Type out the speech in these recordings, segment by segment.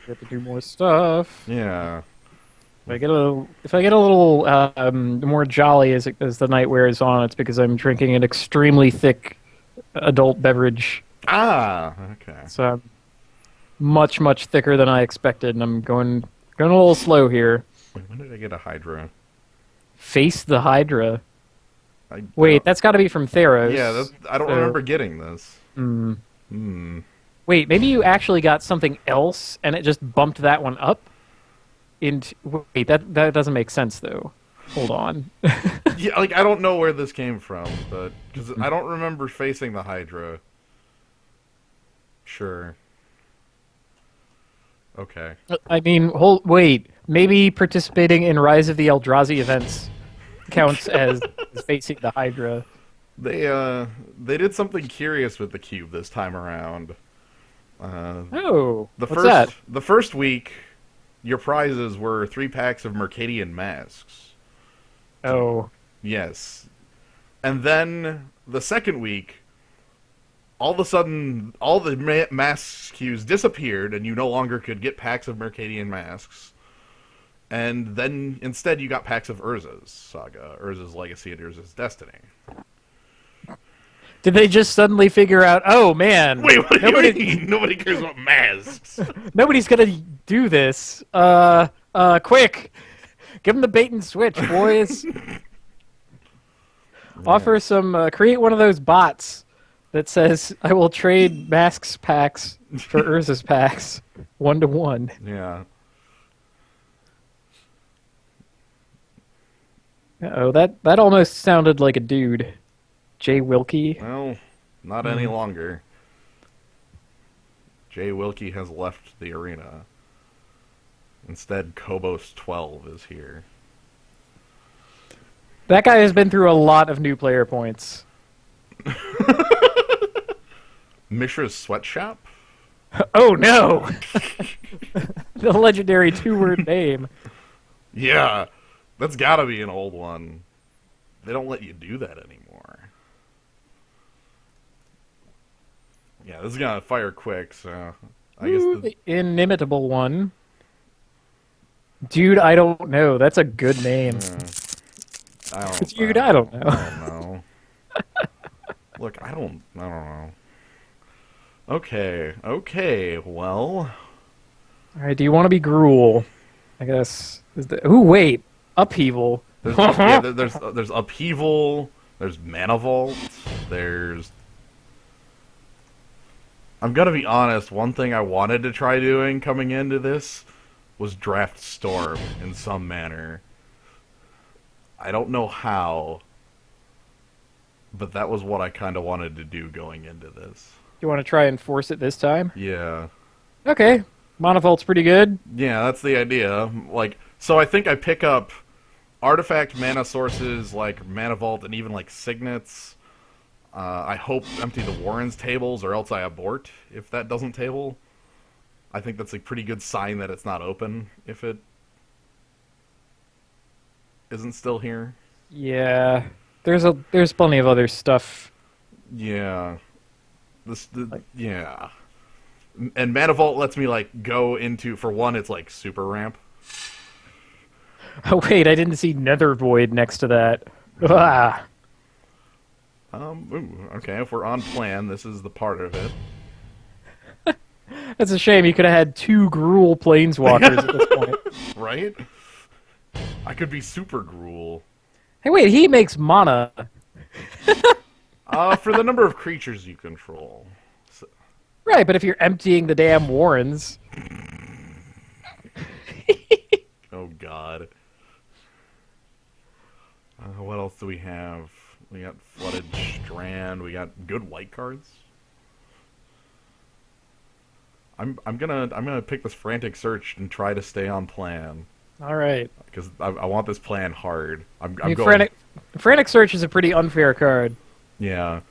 Get to do more stuff. Yeah. If I get a little more jolly as the night wears on, it's because I'm drinking an extremely thick adult beverage. Ah, okay. So I'm much thicker than I expected, and I'm going a little slow here. Wait, when did I get a Hydra? Face the Hydra. I Wait, don't. that's got to be from Yeah, Theros. I don't So, remember getting this. hmm. Hmm. Wait, maybe you actually got something else, and it just bumped that one up. Into wait, that doesn't make sense though. Hold on. Yeah, like I don't know where this came from, but because I don't remember facing the Hydra. Sure. Okay. I mean, wait. Maybe participating in Rise of the Eldrazi events counts as facing the Hydra. They did something curious with the cube this time around. Uh, Oh, the what's that? first week, your prizes were 3 packs of Mercadian masks. Oh, Yes. And then the second week, all of a sudden, all the mask queues disappeared, and you no longer could get packs of Mercadian masks. And then instead, you got packs of Urza's Saga, Urza's Legacy, and Urza's Destiny. did they just suddenly figure out? Oh man, Wait, what do you nobody, mean? Nobody cares about masks. nobody's gonna do this. Quick, give them the bait and switch, boys. Offer some. Create one of those bots that says, "I will trade masks packs for Urza's packs, 1-to-1." Yeah. Oh, that almost sounded like a dude. Jay Wilkie. Well, not any longer. Jay Wilkie has left the arena. Instead, Kobos 12 is here. That guy has been through a lot of new player points. Mishra's Sweatshop? Oh no! The legendary two-word name. Yeah, that's gotta be an old one. They don't let you do that anymore. Yeah, this is gonna fire quick, so I guess Ooh, the inimitable one. Dude, I don't know. That's a good name. Dude, I don't know. I don't know. Look, I don't know. Okay, well, Alright, do you want to be Gruul? I guess. Ooh, wait. Upheaval. there's Upheaval, there's Mana Vault, there's... I'm gonna be honest, one thing I wanted to try doing coming into this was Draft Storm in some manner. I don't know how, but that was what I kind of wanted to do going into this. You want to try and force it this time? Yeah. Okay. Mana Vault's pretty good. Yeah, that's the idea. Like, so I think I pick up artifact mana sources like Mana Vault and even like Signets. I hope empty the Warren's tables or else I abort if that doesn't table. I think that's a pretty good sign that it's not open if it isn't still here. Yeah. There's plenty of other stuff. Yeah. Yeah. And Mana Vault lets me like go into, for one, it's like super ramp. Oh wait, I didn't see Nether Void next to that. Ah. Okay, if we're on plan, this is the part of it. That's a shame. You could have had 2 Gruul planeswalkers at this point. Right? I could be super Gruul. Hey, wait, he makes mana. For the number of creatures you control. So, Right, but if you're emptying the damn Warrens... oh god. What else do we have? We got Flooded Strand. We got good white cards. I'm gonna pick this Frantic Search and try to stay on plan Alright. because I want this plan hard. I'm I mean, going. Frantic Search is a pretty unfair card. Yeah,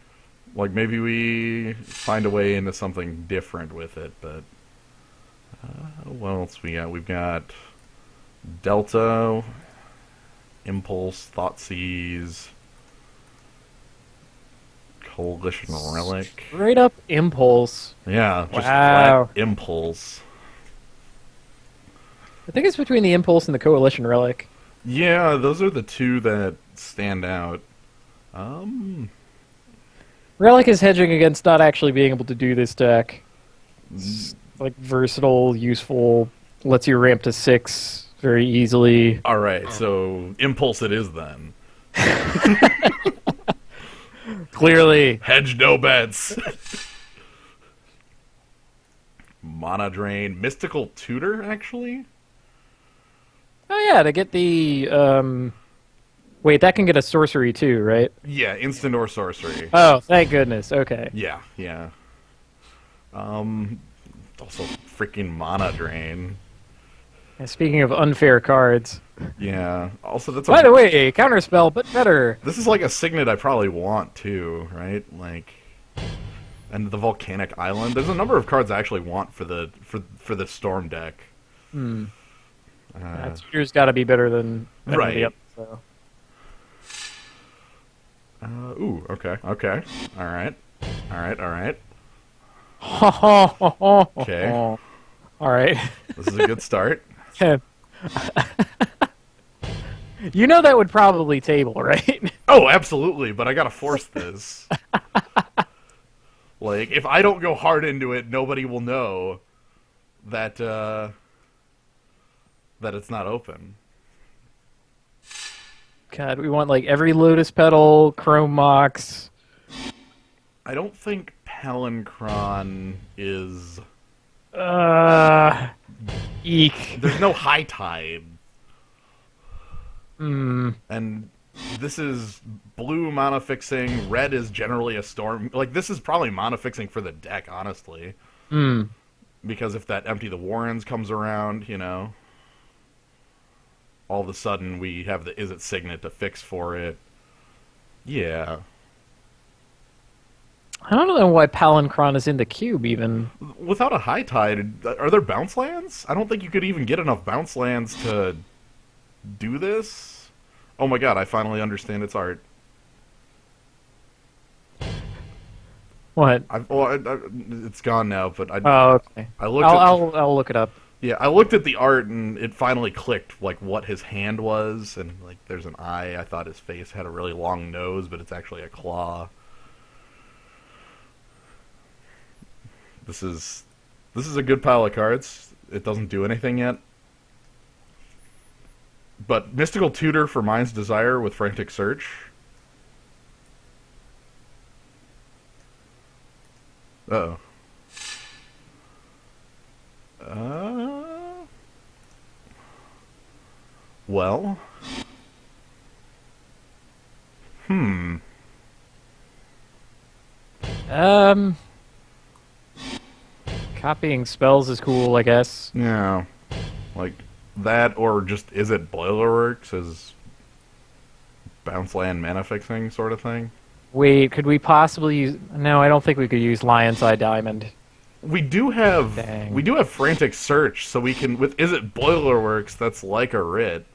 like maybe we find a way into something different with it. But what else we got? We've got Delta, Impulse, Thoughtseize, Coalition Relic. Straight up Impulse. Yeah, just Wow. flat Impulse. I think it's between the Impulse and the Coalition Relic. Yeah, those are the two that stand out. Um, Relic is hedging against not actually being able to do this deck. It's like versatile, useful, lets you ramp to 6 very easily. all right, so Impulse it is then. Clearly. Hedge no bets. Mana Drain. Mystical Tutor, actually? Oh yeah, to get the wait, that can get a sorcery too, right? Yeah, instant or sorcery. Oh, thank goodness. Okay. Yeah, yeah. Also freaking Mana Drain. And speaking of unfair cards, Yeah. Also, that's by the way, counterspell, but better. this is like a signet I probably want too, right? Like, and the Volcanic Island. There's a number of cards I actually want for the Storm deck. Hmm. Uh, Tutor's got to be better than Right. the other, so. ooh. Okay. Okay. All right. All right. All right. Okay. All right. This is a good start. You know that would probably table, right? Oh, absolutely. But I gotta force this. Like, if I don't go hard into it, nobody will know that that it's not open. God, we want like every Lotus Petal, Chrome Mox. I don't think Palancron is. Eek. There's no High Tide, Hmm. and this is blue mana fixing. Red is generally a storm. Like, this is probably mana fixing for the deck, honestly. Hmm. Because if that Empty the Warrens comes around, you know, all of a sudden we have the Is It Signet to fix for it. Yeah. I don't know why Palancron is in the cube even. Without a High Tide, are there bounce lands? I don't think you could even get enough bounce lands to do this. Oh my god, I finally understand its art. What? It's gone now, but Oh, okay. I looked I'll look it up. yeah, I looked at the art and it finally clicked, like, what his hand was, and, like, there's an eye. I thought his face had a really long nose, but it's actually a claw. This is a good pile of cards. It doesn't do anything yet. But Mystical Tutor for Mind's Desire with Frantic Search. Uh-oh. Well. Copying spells is cool, I guess. Yeah. Like, that, or just Is It Boilerworks as bounce land mana fixing sort of thing? Wait, could we possibly use... No, I don't think we could use Lion's Eye Diamond. We do have Dang. Frantic Search, so we can, with Is It Boilerworks, that's like a writ.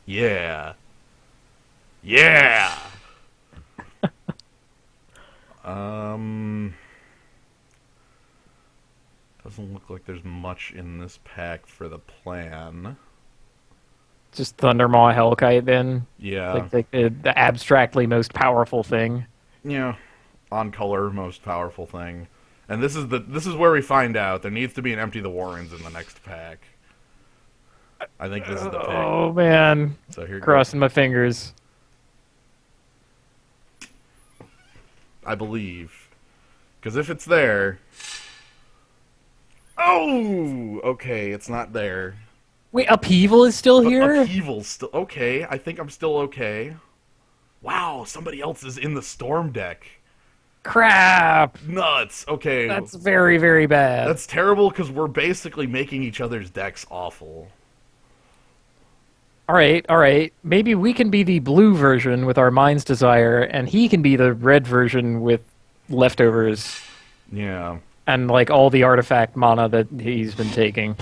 Yeah. Yeah. Doesn't look like there's much in this pack for the plan. Just Thundermaw Hellkite, then. Yeah. Like the abstractly most powerful thing. Yeah. On color, most powerful thing. And this is where we find out there needs to be an Empty the Warrens in the next pack. I think this is the pick. Oh, man. So here Crossing my fingers. I believe. Because if it's there... Oh! Okay, it's not there. Wait, Upheaval is still But here? Upheaval's still... Okay, I think I'm still okay. Wow, somebody else is in the Storm deck. Crap! Nuts. Okay. That's very, very bad. That's terrible because we're basically making each other's decks awful. Alright. Maybe we can be the blue version with our Mind's Desire, and he can be the red version with leftovers Yeah. and, like, all the artifact mana that he's been taking.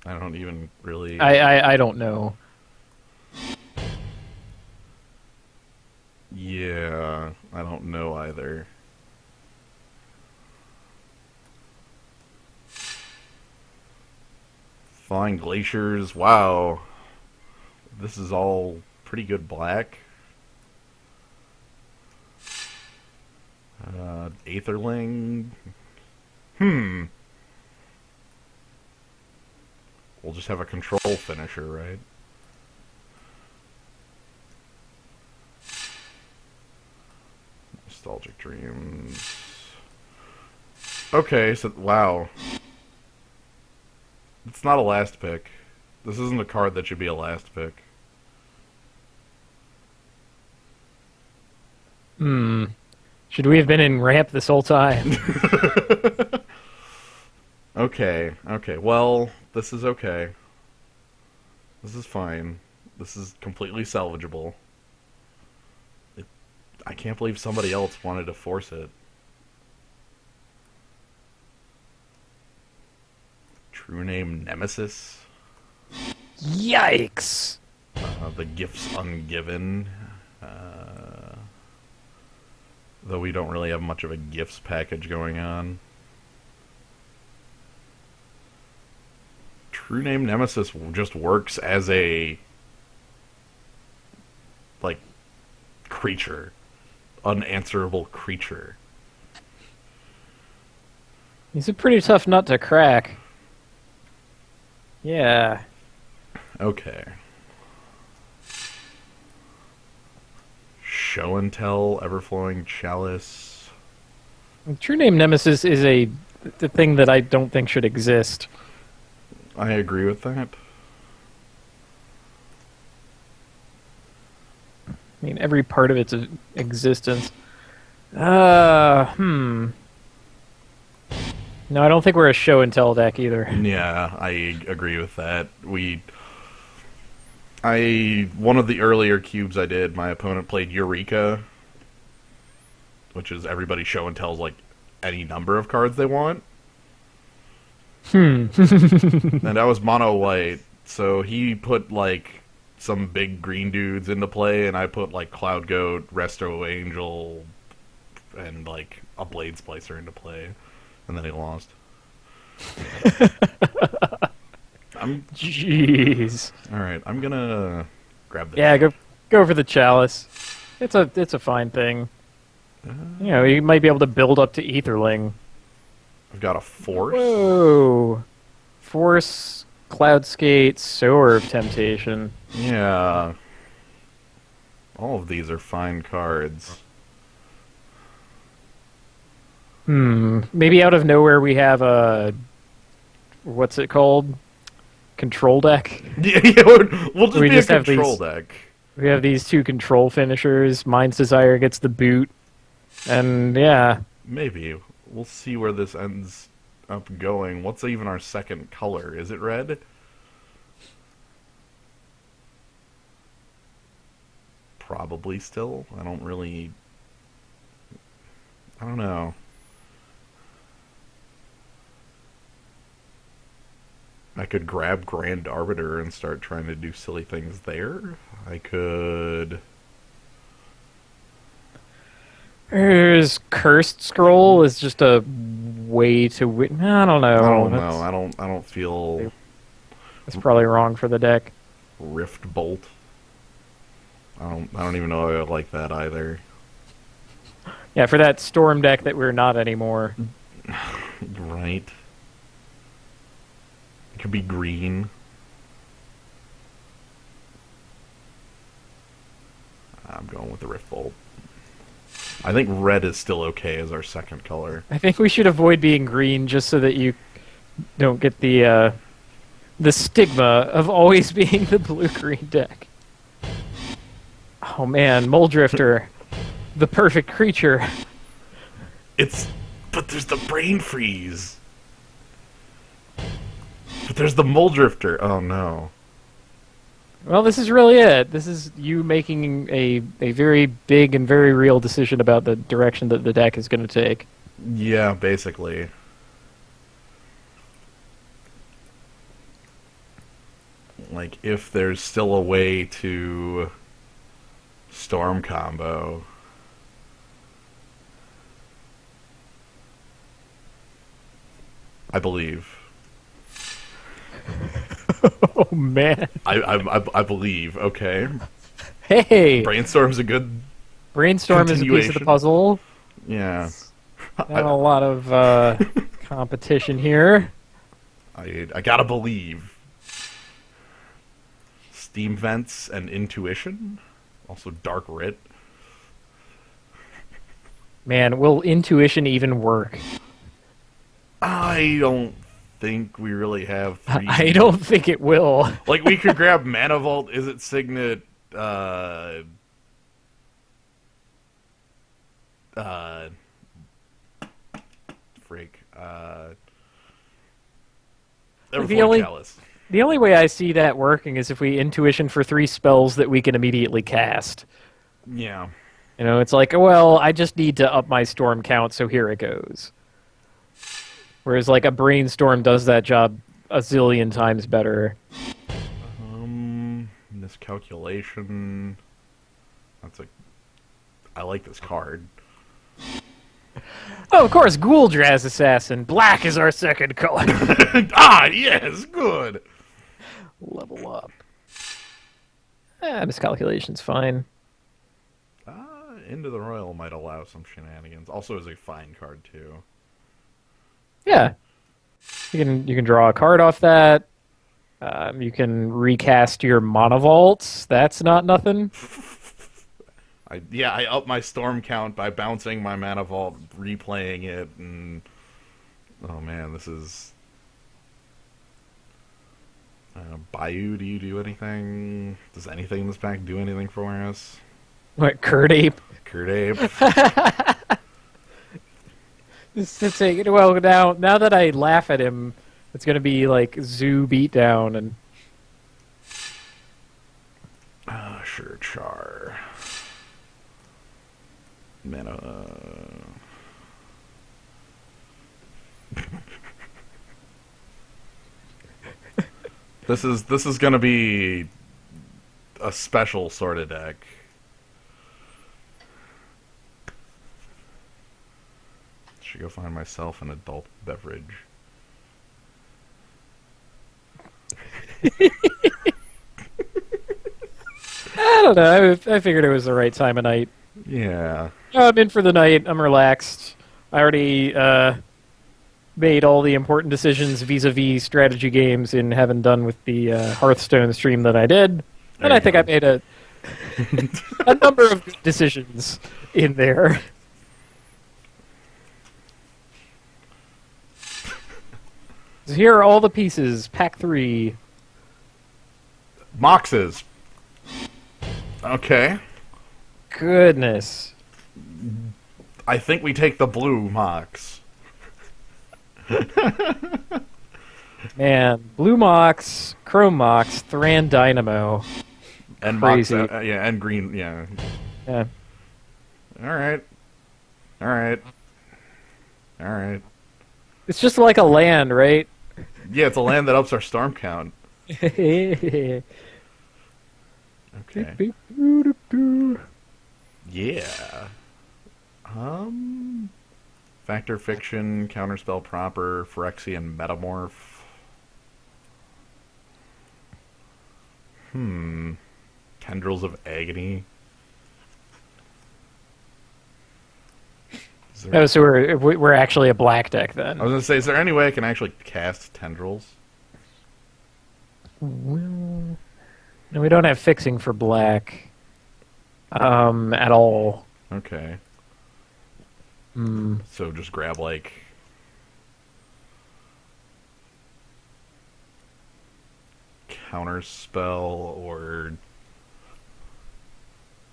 I don't even really... I don't know. Yeah. I don't know either. Flying Glaciers, wow. This is all pretty good black. Aetherling. We'll just have a control finisher, right? Nostalgic Dreams. Okay, so, wow. It's not a last pick. This isn't a card that should be a last pick. Should we have been in ramp this whole time? Okay, well, this is okay. This is fine. This is completely salvageable. I can't believe somebody else wanted to force it. True name Nemesis. Yikes! The gifts ungiven. Though we don't really have much of a gifts package going on. True name Nemesis just works as a like creature. Unanswerable creature. He's a pretty tough nut to crack. Yeah. Okay. Show and Tell, Everflowing Chalice. True name Nemesis is the thing that I don't think should exist. I agree with that. I mean, every part of its existence. No, I don't think we're a show and tell deck either. Yeah, I agree with that. One of the earlier cubes I did, my opponent played Eureka, which is everybody show and tells like any number of cards they want. And I was mono white, so he put like some big green dudes into play, and I put like Cloud Goat, Resto Angel, and like a Blade Splicer into play, and then he lost. Jeez. All right. I'm gonna grab this. Yeah, go for the chalice. It's a fine thing. You know, you might be able to build up to Aetherling. I've got a Force. Whoa. Force, Cloudskate, Sower of Temptation. Yeah. All of these are fine cards. Maybe out of nowhere we have a... What's it called? Control deck? Yeah, we'll just We be just a have control these- deck. We have these two control finishers. Mind's Desire gets the boot. And, yeah. Maybe. We'll see where this ends up going. What's even our second color? Is it red? Probably still. I don't know. I could grab Grand Arbiter and start trying to do silly things there. I could... There's Cursed Scroll is just a way to win. I don't know. I don't know. I don't feel That's probably wrong for the deck. Rift Bolt. I don't even know if I like that either. Yeah, for that Storm deck that we're not anymore. Right. It could be green. I'm going with the Rift Bolt. I think red is still okay as our second color. I think we should avoid being green just so that you don't get the stigma of always being the blue-green deck. Oh man, Moldrifter. The perfect creature. But there's the Brain Freeze. But there's the Moldrifter. Oh no. Well, this is really it. This is you making a very big and very real decision about the direction that the deck is going to take. Yeah, basically. Like, if there's still a way to Storm combo. I believe. Oh man. I believe. Okay. Hey, Brainstorm's a good brainstorm is a piece of the continuation. puzzle. Yeah. Not a lot of competition here. I gotta believe. Steam vents and intuition. Also dark writ. Man, will intuition even work? I don't think we really have three. I don't think it will. Like, we could grab Mana Vault, Is It Signet, freak, Everform Chalice. The only way I see that working is if we intuition for 3 spells that we can immediately cast. Yeah. You know, it's like, well, I just need to up my storm count, so here it goes. Whereas, like, a brainstorm does that job a zillion times better. Miscalculation. I like this card. Oh, of course, Ghoul-Draz Assassin. Black is our second color. Ah, yes, good. Level up. Miscalculation's fine. Into the Royal might allow some shenanigans. Also is a fine card, too. Yeah. You can draw a card off that. You can recast your Mana Vaults. That's not nothing. I up my storm count by bouncing my Mana Vault, replaying it, and oh man, this is Bayou. Do you do anything? Does anything in this pack do anything for us? What, Curd Ape? Curd Ape. Well, now that I laugh at him, it's going to be like Zoo Beatdown and... Sure, Char. Mana. This is gonna be a special sort of deck. Should go find myself an adult beverage. I don't know. I figured it was the right time of night. Yeah. I'm in for the night. I'm relaxed. I already made all the important decisions vis-a-vis strategy games in having done with the Hearthstone stream that I did. There And you I think go. I made a number of good decisions in there. So here are all the pieces. Pack 3. Moxes. Okay. Goodness. I think we take the blue Mox. Man, Blue Mox, Chrome Mox, Thran Dynamo. And Crazy. Mox, yeah, and green, yeah. Yeah. Alright. Alright. Alright. It's just like a land, right? Yeah, it's a land that ups our storm count. Okay. Yeah. Factor Fiction, Counterspell Proper, Phyrexian Metamorph. Tendrils of Agony. Is there- Oh, so we're actually a black deck then. I was gonna say, is there any way I can actually cast Tendrils? Well, no, we don't have fixing for black. At all. Okay. Hmm. So just grab like Counterspell or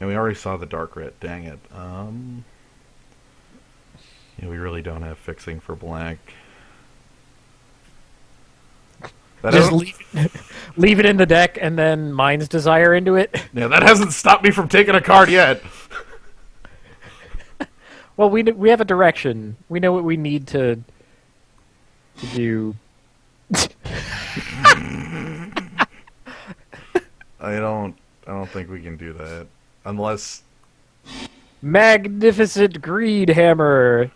and we already saw the Dark Writ, dang it. Yeah, we really don't have fixing for black. That Just hasn't- leave it in the deck and then Mind's Desire into it. yeah, that hasn't stopped me from taking a card yet. Well, we have a direction. We know what we need to do. I don't think we can do that unless Magnificent Greed Hammer.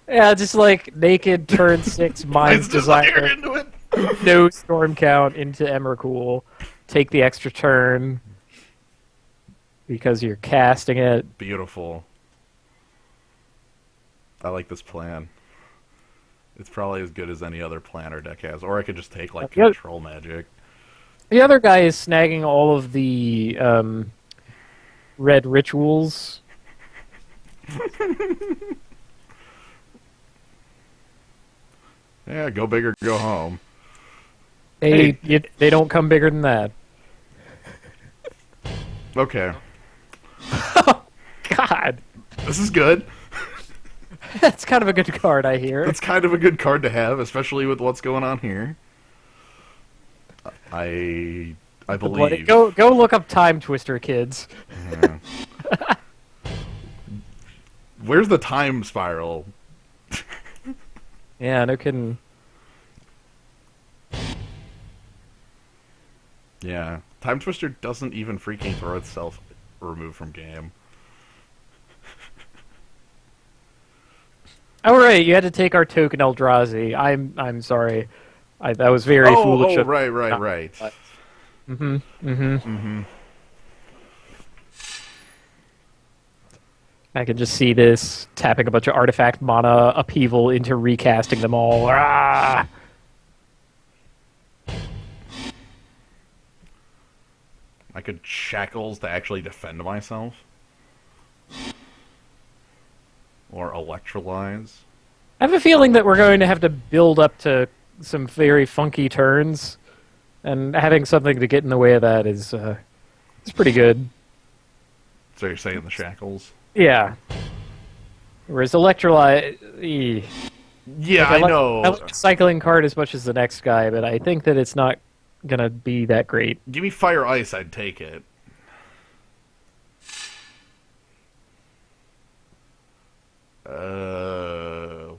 Yeah, just like naked turn 6 mind It's desire designer, into it. no storm count into Emrakul. Take the extra turn because you're casting it. Beautiful. I like this plan. It's probably as good as any other plan our deck has. Or I could just take like Yep. control magic. The other guy is snagging all of the red rituals. Yeah, go big or go home. They don't come bigger than that. Okay. God, This is good. that's kind of a good card, I hear. That's kind of a good card to have, especially with what's going on here. I believe. Go look up Time Twister, kids. Yeah. Where's the time spiral? Yeah, no kidding. Yeah. Time Twister doesn't even freaking throw itself removed from game. Oh right, you had to take our token Eldrazi. I'm sorry. That was very foolish. Oh, right. Mm-hmm. I can just see this tapping a bunch of artifact mana upheaval into recasting them all. Ah! I could shackles to actually defend myself. Or electrolyze. I have a feeling that we're going to have to build up to some very funky turns, and having something to get in the way of that is it's pretty good. So you're saying the shackles? Yeah. Whereas Electrolyte, Yeah, like, I know. I like the cycling card as much as the next guy, but I think that it's not gonna be that great. Give me fire ice, I'd take it.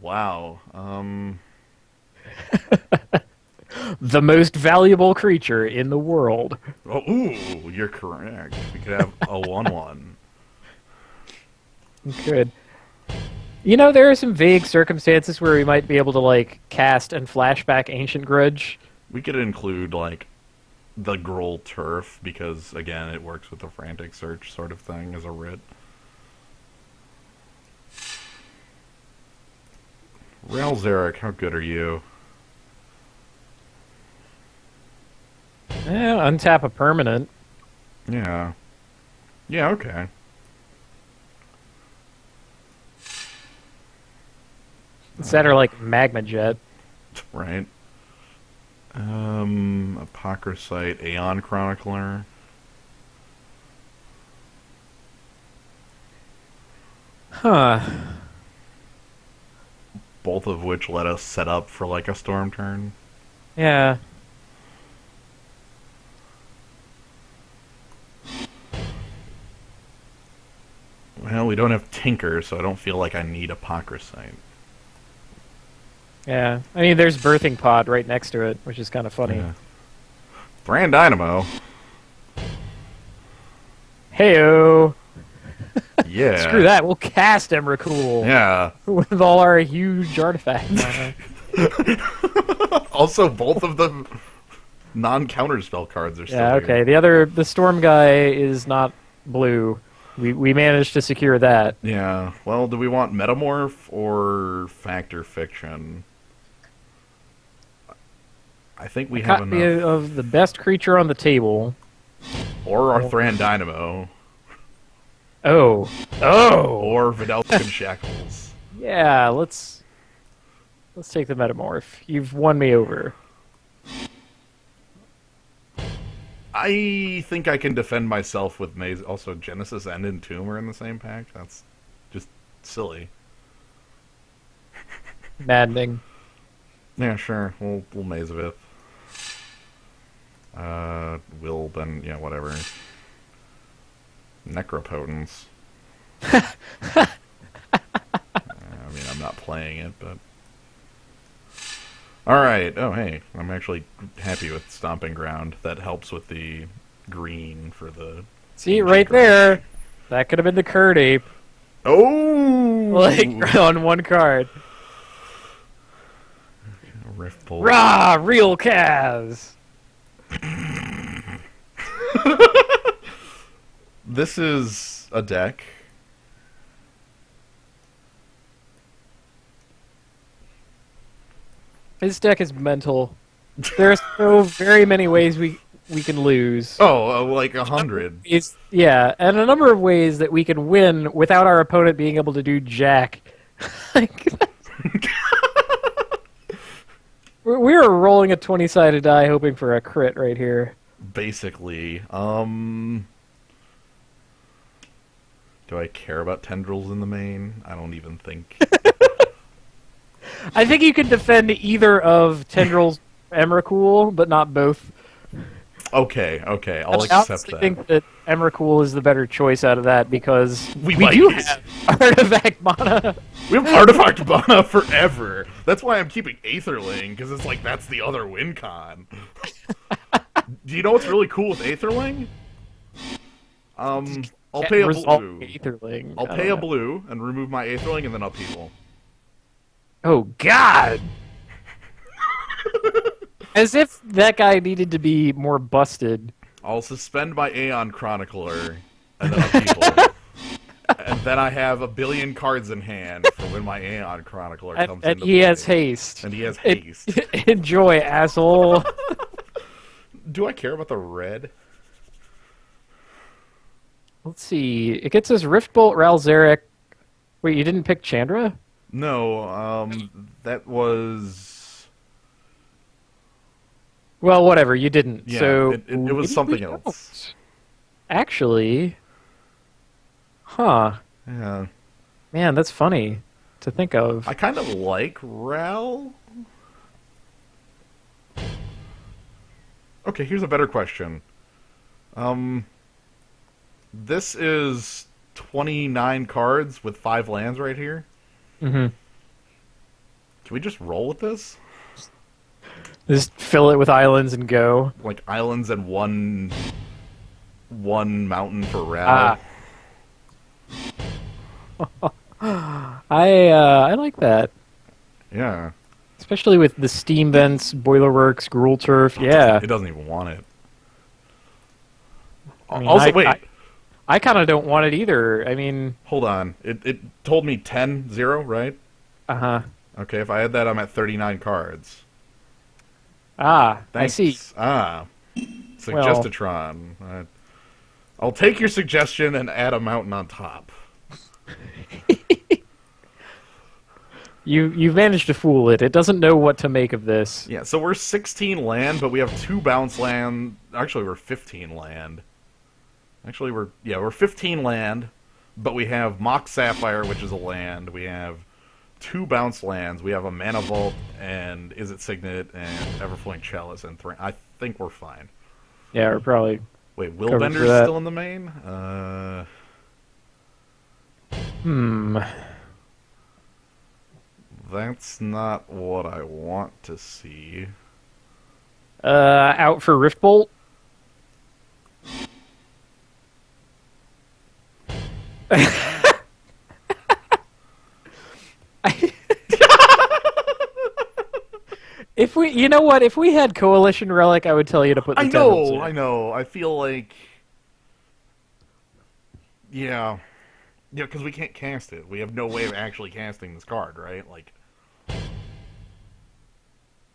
Wow. The most valuable creature in the world. Oh, ooh, you're correct. We could have a 1/1. Good. You know, there are some vague circumstances where we might be able to, like, cast and flashback Ancient Grudge. We could include, like, the Gruul Turf, because, again, it works with the Frantic Search sort of thing as a writ. Ral Zarek, how good are you? Untap a permanent. Yeah. Yeah, okay. Instead of, like, Magma Jet. Right. Apocryphite, Aeon Chronicler. Huh. Both of which let us set up for, like, a storm turn. Yeah. Well, we don't have Tinker, so I don't feel like I need Apocryphite. Yeah. I mean, there's Birthing Pod right next to it, which is kind of funny. Yeah. Thran Dynamo. Heyo. Yeah. Screw that. We'll cast Emrakul. Yeah. With all our huge artifacts. mana. Also, both of the non-counter spell cards are still Yeah. here. Okay. The Storm guy is not blue. We managed to secure that. Yeah. Well, do we want Metamorph or Factor Fiction? I think we have Copy enough. of the best creature on the table. Or our Thran Dynamo. Oh. Or Vidalcan Shackles. Yeah, let's take the Metamorph. You've won me over. I think I can defend myself with Maze. Also, Genesis and Entomb are in the same pack. That's just silly. Maddening. Yeah, sure. We'll Mazevith. Will then, yeah, whatever. Necropotence. I mean, I'm not playing it, but... Alright, oh hey, I'm actually happy with Stomping Ground. That helps with the green for the... See, right there. That could have been the Curd Ape. Oh! Like, on one card. Riftbolt. Rah! Real Kaz! This is a deck. This deck is mental. There are so very many ways we can lose. Oh, like 100. Yeah, and a number of ways that we can win without our opponent being able to do jack. Like, we were rolling a 20-sided die hoping for a crit right here. Basically. Do I care about tendrils in the main? I don't even think. I think you can defend either of Tendrils Emrakul, but not both. Okay, I'll I accept honestly that. think that Emrakul is the better choice out of that because We we might do use- have Artifact Mana. We have Artifact Mana forever. That's why I'm keeping Aetherling, because it's like that's the other win con. Do you know what's really cool with Aetherling? I'll pay a Resolve blue. Aetherling. I'll I pay a don't know. blue and remove my Aetherling and then upheaval. Oh God! As if that guy needed to be more busted. I'll suspend my Aeon Chronicler and then upheaval. And then I have a billion cards in hand for when my Aeon Chronicler comes And into he play. has haste. And he has haste. Enjoy, asshole. Do I care about the red? Let's see. It gets us Riftbolt, Ralzeric. Wait, you didn't pick Chandra? No, that was... Well, whatever. You didn't. Yeah, so it was maybe something we else. don't. Actually, huh? Yeah. Man, that's funny to think of. I kind of like Ral. Okay, here's a better question. This is 29 cards with 5 lands right here. Mm-hmm. Can we just roll with this? Just fill it with islands and go. Like islands and one mountain for Ral. I like that, Yeah. especially with the steam vents, boiler works, gruel turf. Yeah. It doesn't even want it. I mean, Also, wait. I kind of don't want it either. I mean, Hold on. It told me 10-0, right? uh-huh. Okay, if I add that, I'm at 39 cards. I Thanks. see. Suggestatron. I'll take your suggestion and add a mountain on top. You've managed to fool it. It doesn't know what to make of this. Yeah, so we're 16 land, but we have 2 bounce land. Actually, we're 15 land. Actually, we're 15 land, but we have Mock Sapphire, which is a land. We have 2 bounce lands. We have a Mana Vault, and Is It Signet, and Everflowing Chalice, and I think we're fine. Yeah, we're probably. Wait, Covered for Willbender's that. still in the main? That's not what I want to see. Out for Riftbolt. If we, you know what? If we had Coalition Relic, I would tell you to put the tendrils in. I know. I feel like... Yeah. Yeah, because we can't cast it. We have no way of actually casting this card, right? Like...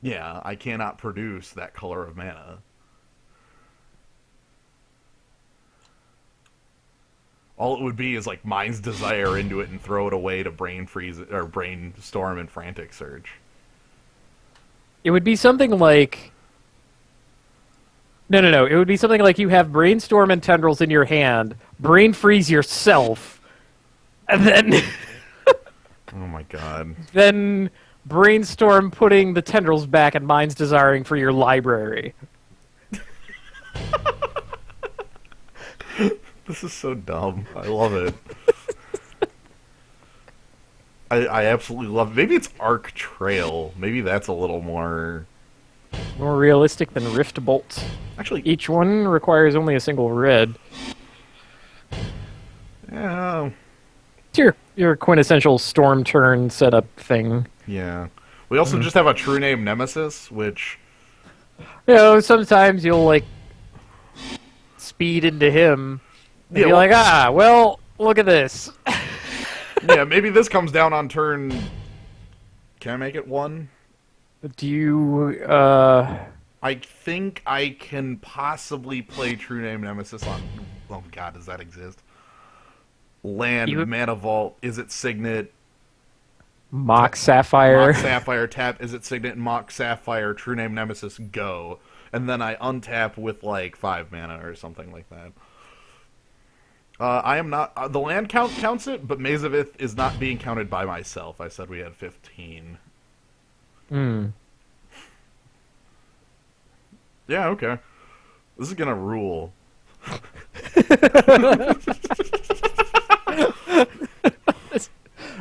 Yeah, I cannot produce that color of mana. All it would be is like Mind's Desire into it and throw it away to Brain Freeze or Brainstorm and Frantic Surge. It would be something like... No. It would be something like you have Brainstorm and Tendrils in your hand, Brain Freeze yourself, and then... Oh my god. then Brainstorm putting the Tendrils back and Mind's Desiring for your library. This is so dumb. I love it. I absolutely love it. Maybe it's Arc Trail. Maybe that's a little more... More realistic than Riftbolt. Actually, Each one requires only a single red. yeah. It's your quintessential storm turn setup thing. Yeah. We also just have a true name Nemesis, which Sometimes you'll like speed into him and Yeah, be well- like, well, look at this. yeah, maybe this comes down on turn. Can I make it 1? Do you, I think I can possibly play True Name Nemesis on. Oh God, does that exist? Land, You- Mana Vault. Is it Signet? Mock Sapphire? Mock Sapphire tap. Is it Signet? Mock Sapphire. True Name Nemesis. Go. And then I untap with like 5 mana or something like that. I am not. The land count counts it, but Maze of Ith is not being counted by myself. I said we had 15. Hmm. Yeah, okay. This is gonna rule.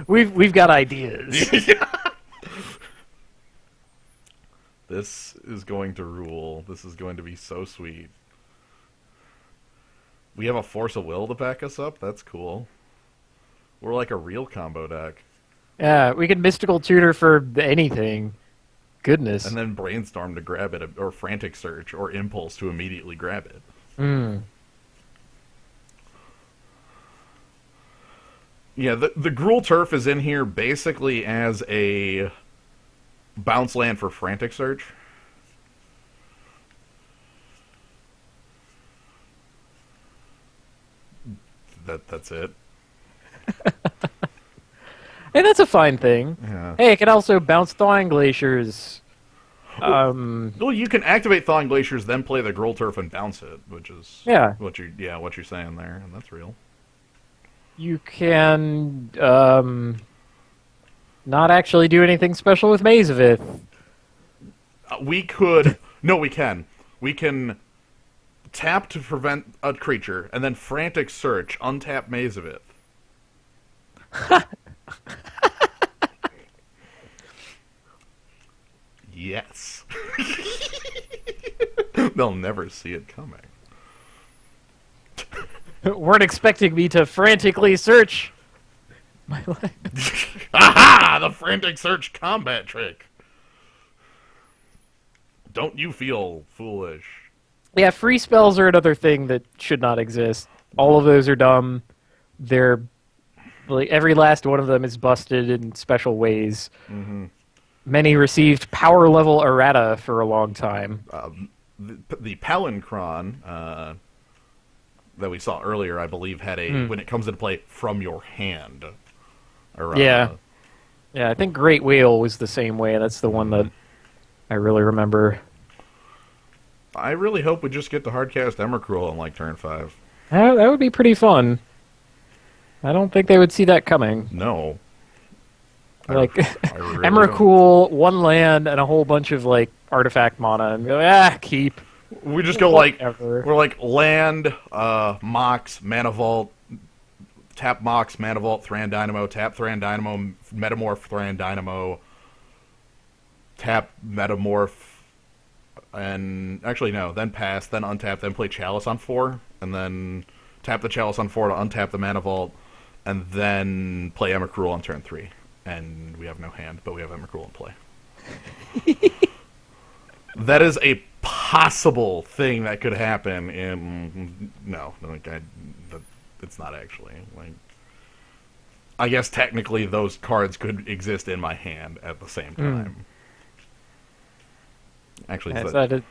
We've got ideas. This is going to rule. This is going to be so sweet. We have a Force of Will to back us up? That's cool. We're like a real combo deck. Yeah, we can mystical tutor for anything. Goodness. And then Brainstorm to grab it, or Frantic Search, or Impulse to immediately grab it. Hmm. Yeah, the Gruul Turf is in here basically as a bounce land for Frantic Search. That's it. Hey, that's a fine thing. Yeah. Hey, it can also bounce Thawing Glaciers. Well, you can activate Thawing Glaciers, then play the Gruul Turf and bounce it, which is Yeah. what you're saying there, and that's real. You can not actually do anything special with Maze of Ith. We could no, we can. We can tap to prevent a creature, and then Frantic Search, untap Maze of Ith. Yes. They'll never see it coming. Weren't expecting me to frantically search my life. Aha! The Frantic Search combat trick. Don't you feel foolish? Yeah, free spells are another thing that should not exist. All of those are dumb. They're like every last one of them is busted in special ways. Mm-hmm. Many received power level errata for a long time. The Palincron that we saw earlier, I believe, had a when it comes into play from your hand. Errata. Yeah. Yeah, I think Great Whale was the same way. That's the one that I really remember. I really hope we just get to hardcast Emrakul on like turn 5. That would be pretty fun. I don't think they would see that coming. No. Like, I really Emrakul, one land, and a whole bunch of, like, artifact mana, and go, keep. don't. We just go like Whatever. we're like land, Mox, Mana Vault, tap Mox, Mana Vault, Thran Dynamo, tap Thran Dynamo, Metamorph Thran Dynamo, tap Metamorph, and actually no, then pass, then untap, then play Chalice on 4, and then tap the Chalice on 4 to untap the Mana Vault, and then play Emrakul on turn 3. And we have no hand, but we have Emrakul in play. That is a possible thing that could happen in... No, like it's not actually. Like, I guess technically those cards could exist in my hand at the same time. Actually, Yes, I that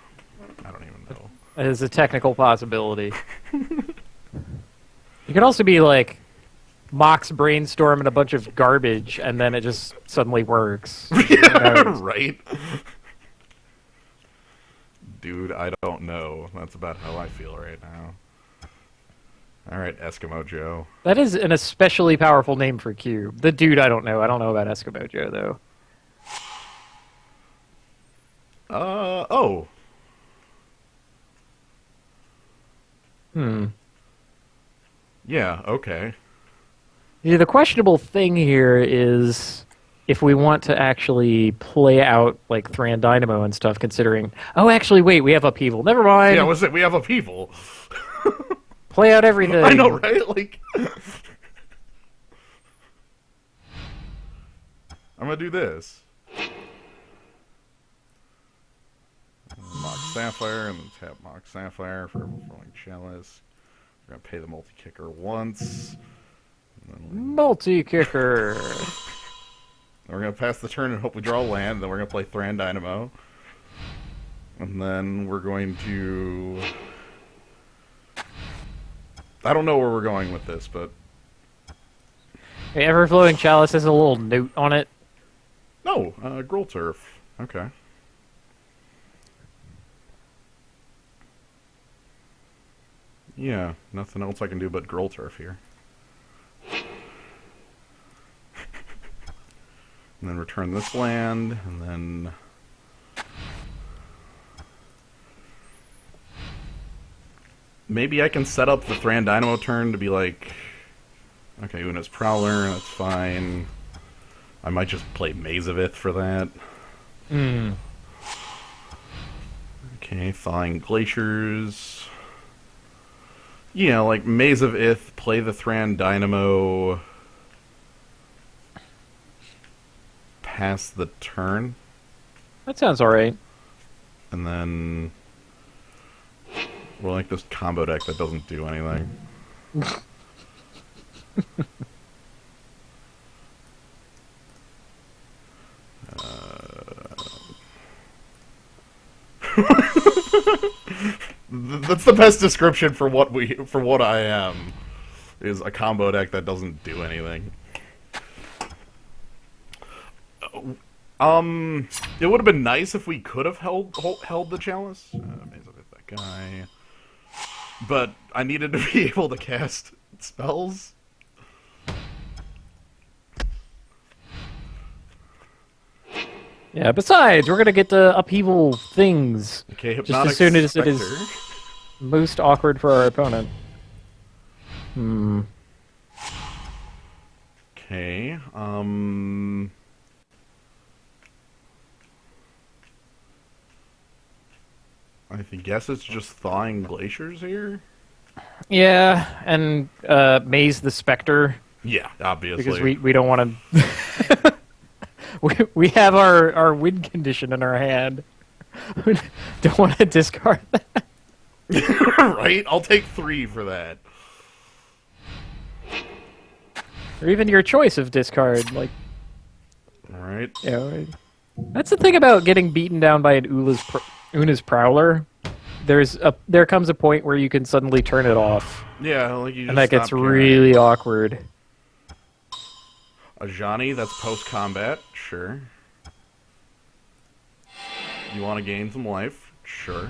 don't even know. is a technical possibility. You could also be, like, Mox Brainstorm and a bunch of garbage, and then it just suddenly works. Right? Dude, I don't know. That's about how I feel right now. Alright, Eskimo Joe. That is an especially powerful name for Cube. The dude, I don't know. I don't know about Eskimo Joe, though. Oh. Yeah, okay. Yeah, the questionable thing here is if we want to actually play out, like, Thran Dynamo and stuff, considering... Oh, actually, wait, we have Upheaval. Never mind. Yeah, we have Upheaval. Play out everything. I know, right? Like... I'm gonna do this. Sapphire, and then tap Mox Sapphire for Overflowing Chalice. We're gonna pay the multi-kicker once. Multi-kicker. We're gonna pass the turn and hope we draw land, then we're gonna play Thran Dynamo. And then we're going to... I don't know where we're going with this, but... Hey, Everflowing Chalice has a little note on it. No, Gruul Turf. Okay. Yeah, nothing else I can do but Gruul Turf here. And then return this land, and then... Maybe I can set up the Thran Dynamo turn to be like... Okay, Una's Prowler, that's fine. I might just play Maze of Ith for that. Hmm. Okay, Thawing Glaciers. Yeah, like Maze of Ith, play the Thran Dynamo... Pass the turn, That sounds alright. and then we're like this combo deck that doesn't do anything. That's the best description for what I am. Is a combo deck that doesn't do anything. It would have been nice if we could have held the chalice. Maze of Ith, that guy. But I needed to be able to cast spells. Yeah, besides, we're gonna get to upheaval things. Okay, Just Hypnotic as soon as it is Spectre. most awkward for our opponent. Hmm. Okay, I guess it's just Thawing Glaciers here? Yeah, and Maze the Spectre, Yeah, obviously. because we don't want to... we have our win condition in our hand. We don't want to discard that. Right? I'll take 3 for that. Or even your choice of discard. Like, Alright. you know, that's the thing about getting beaten down by an Una's Prowler. There comes a point where you can suddenly turn it off. Yeah, like you just And that gets stop caring. really awkward. Ajani, that's post-combat, sure. You want to gain some life? Sure.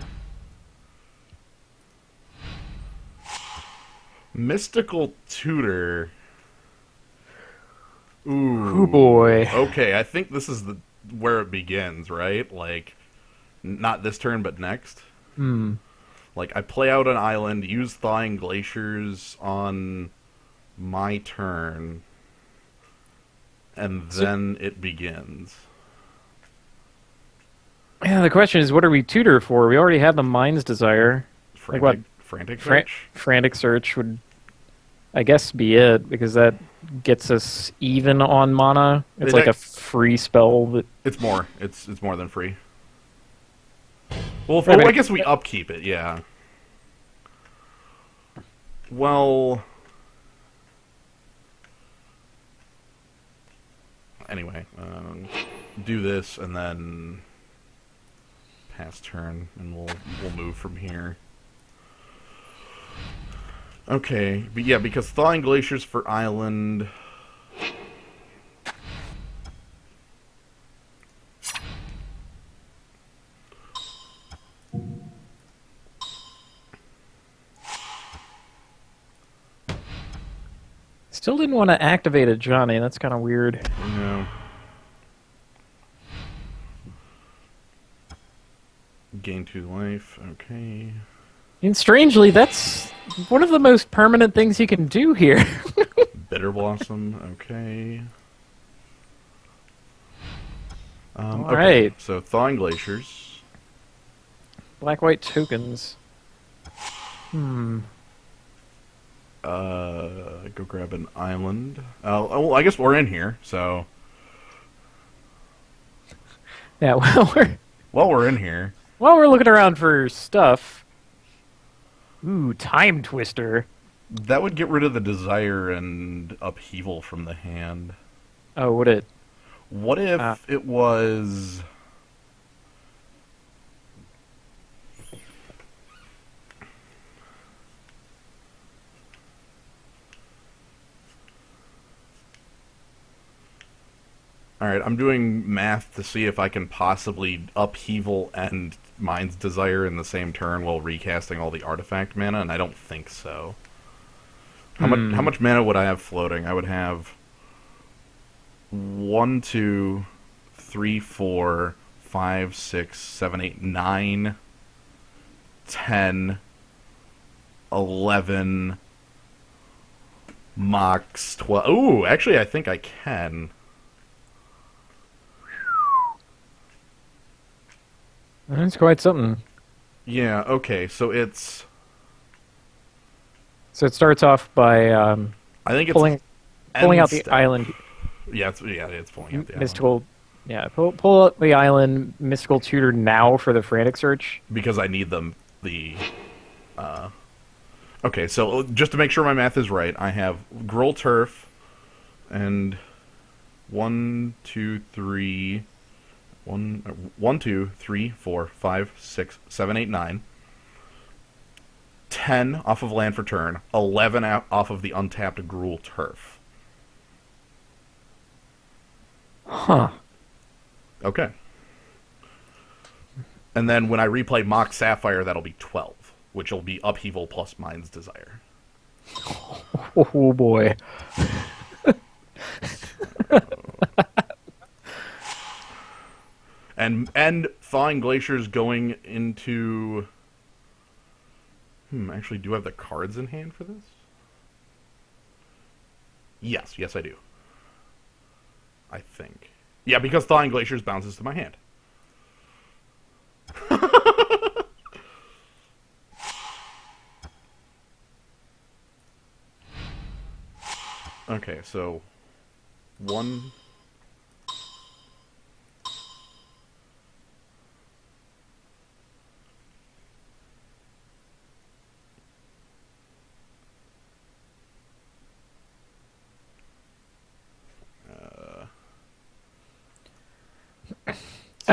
Mystical Tutor. Ooh. Oh boy. Okay, I think this is where it begins, right? Like, not this turn, but next. Hmm. Like, I play out an island, use Thawing Glaciers on my turn, and then it begins. Yeah, the question is, what are we tutor for? We already have the Mind's Desire. Frantic, what? frantic Fra- Search? Frantic Search would, I guess, be it, because that gets us even on mana. It's like a free spell that... It's more. It's more than free. Well, Right. I guess we upkeep it, yeah. Well... Anyway, do this, and then... pass turn, and we'll move from here. Okay, but yeah, because Thawing Glaciers for Island... Still didn't want to activate it, Johnny. That's kind of weird. No. Gain 2 life, okay. And strangely, that's one of the most permanent things you can do here. Bitter Blossom, okay. All Okay, right. so Thawing Glaciers. Black-white tokens. Hmm. Go grab an island. Well, I guess we're in here, so... Yeah, well, Well, we're in here. While we're looking around for stuff, ooh, Time Twister. That would get rid of the desire and upheaval from the hand. Oh, would it? What if it was... Alright, I'm doing math to see if I can possibly upheaval and Mind's Desire in the same turn while recasting all the artifact mana, and I don't think so. How much mana would I have floating? I would have 1, 2, 3, 4, 5, 6, 7, 8, 9, 10, 11, Mox 12. Ooh, actually I think I can. That's quite something. Yeah, okay, so it's... So it starts off by I think it's pulling out the step. island. Yeah, it's pulling out the Mystical. Yeah, pull out the island. Mystical Tutor now for the frantic search. island. Because I need Okay, so just to make sure my math is right, I have Gruul Turf and 1, 2, 3... 1, 2, 3, 4, 5, 6, 7, 8, 9. 10 off of land for turn. 11 off of the untapped Gruul Turf. Huh. Okay. And then when I replay Mock Sapphire, that'll be 12, which will be Upheaval plus Mind's Desire. Oh boy. And Thawing Glaciers going into... actually, do I have the cards in hand for this? Yes, I do. I think. Yeah, because Thawing Glaciers bounces to my hand. Okay, so... 1...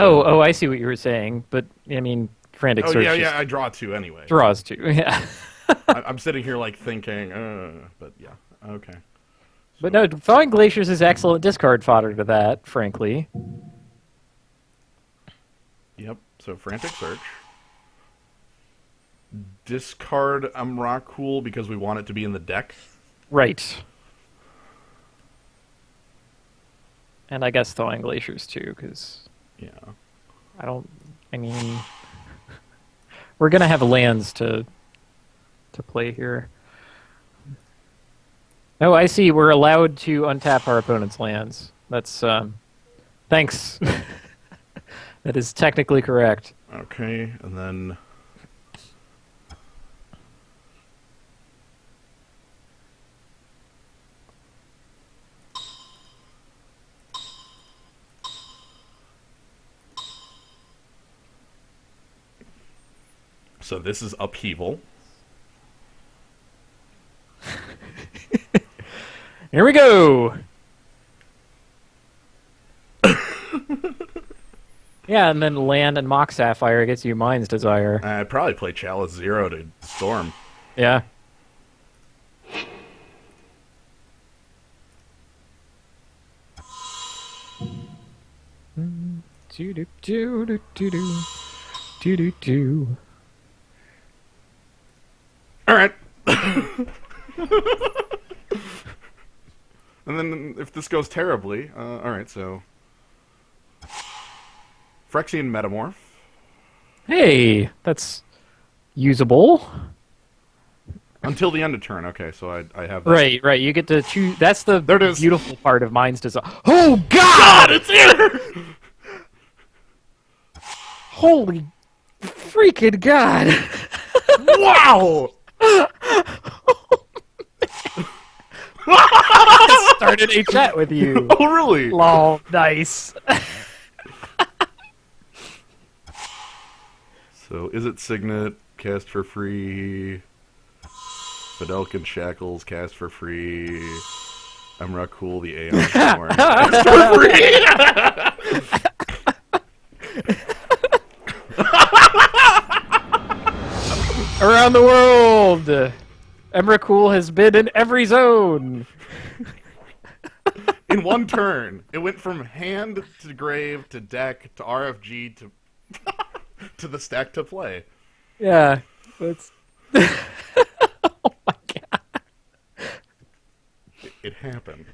Oh, I see what you were saying, but I mean, frantic Oh, search yeah, I draw 2 anyway. draws two. Yeah. I'm sitting here, like, thinking, but yeah, okay. But no, Thawing Glaciers is excellent discard fodder to that, frankly. Yep, so Frantic Search. Discard Umrakul because we want it to be in the deck. Right. And I guess Thawing Glaciers too, because Yeah. I mean, we're gonna have lands to play here. Oh, I see. We're allowed to untap our opponent's lands. That's thanks. That is technically correct. Okay, and then... So this is Upheaval. Here we go. Yeah, and then land and Mock Sapphire gets you Mind's Desire. I'd probably play Chalice 0 to Storm. Yeah. Do do do do do do do do do. All right. And then if this goes terribly, all right. So Phyrexian Metamorph. Hey, that's usable. Until the end of turn. Okay, so I have that. Right. You get to choose. That's the There it is. beautiful part of Mind's Desire. Oh God! God, it's here! Holy freaking God! Wow! Started a chat with you. Oh, really? Lol, nice. So, is it Signet, cast for free? Fidelkin Shackles, cast for free. Emrakul, the Aeon Storm, cast for free! Around the world, Emrakul has been in every zone. In one turn, it went from hand to grave to deck to RFG to to the stack to play. Yeah, that's. Oh my god! It happened.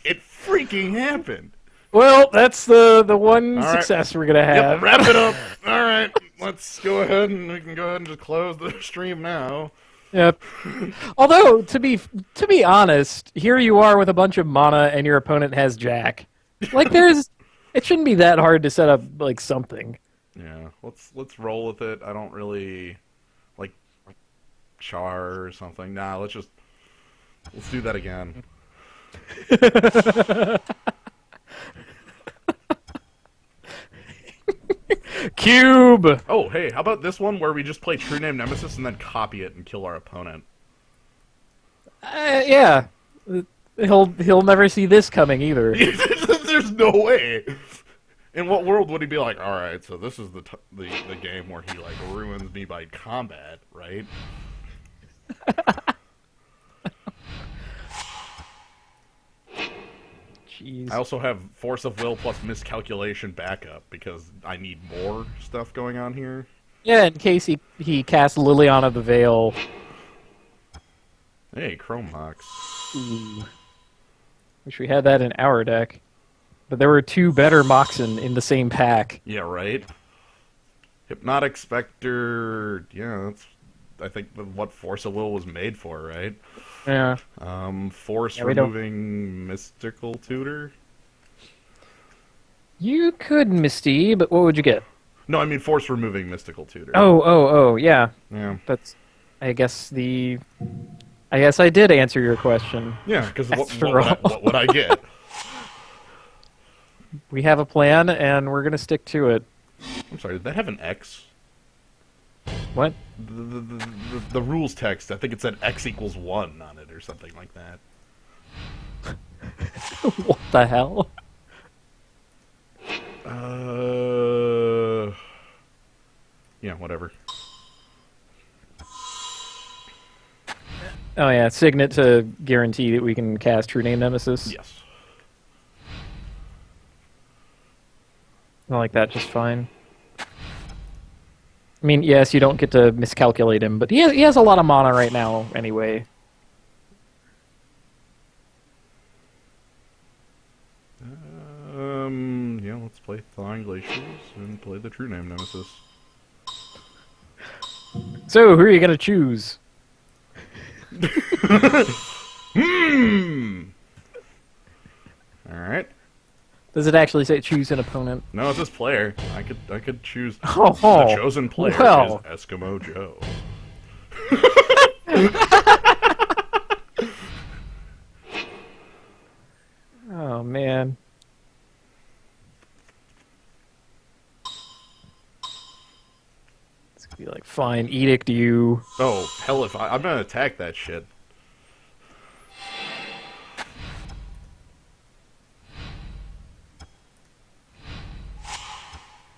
It freaking happened. Well, that's the one All right. success we're gonna have. Yep, wrap it up. All right, let's go ahead and we can go ahead and just close the stream now. Yep. Although to be honest, here you are with a bunch of mana, and your opponent has Jack. Like it shouldn't be that hard to set up like something. Yeah, let's roll with it. I don't really like Char or something. Nah, let's do that again. Cube. Oh, hey, how about this one where we just play True Name Nemesis and then copy it and kill our opponent? Yeah. He'll never see this coming either. There's no way. In what world would he be like, all right, so this is the game where he like ruins me by combat, right? Jeez. I also have Force of Will plus Miscalculation backup because I need more stuff going on here. Yeah, in case he casts Liliana of the Veil. Hey, Chrome Mox. Ooh. Wish we had that in our deck. But there were two better Moxen in the same pack. Yeah, right? Hypnotic Spectre, yeah, that's, I think, what Force of Will was made for, right? Yeah. Force Yeah, we don't- removing Mystical Tutor? You could Misty, but what would you get? No, I mean Force removing Mystical Tutor. Oh, yeah. Yeah. That's, I guess I did answer your question. Yeah, because what After what would I get? We have a plan, and we're gonna stick to it. I'm sorry, did that have an X? What? The rules text, I think it said X equals 1 on it or something like that. What the hell? Yeah, whatever. Oh yeah, Signet to guarantee that we can cast True Name Nemesis. Yes. I like that just fine. I mean, yes, you don't get to miscalculate him, but he has a lot of mana right now anyway. Yeah, let's play Thawing Glaciers and play the True Name Nemesis. So, who are you gonna choose? Alright. Does it actually say choose an opponent? No, it's this player. I could choose Oh, the chosen player well. is Eskimo Joe. Oh man. It's gonna be like, fine, edict you. Oh, hell if I'm gonna attack that shit.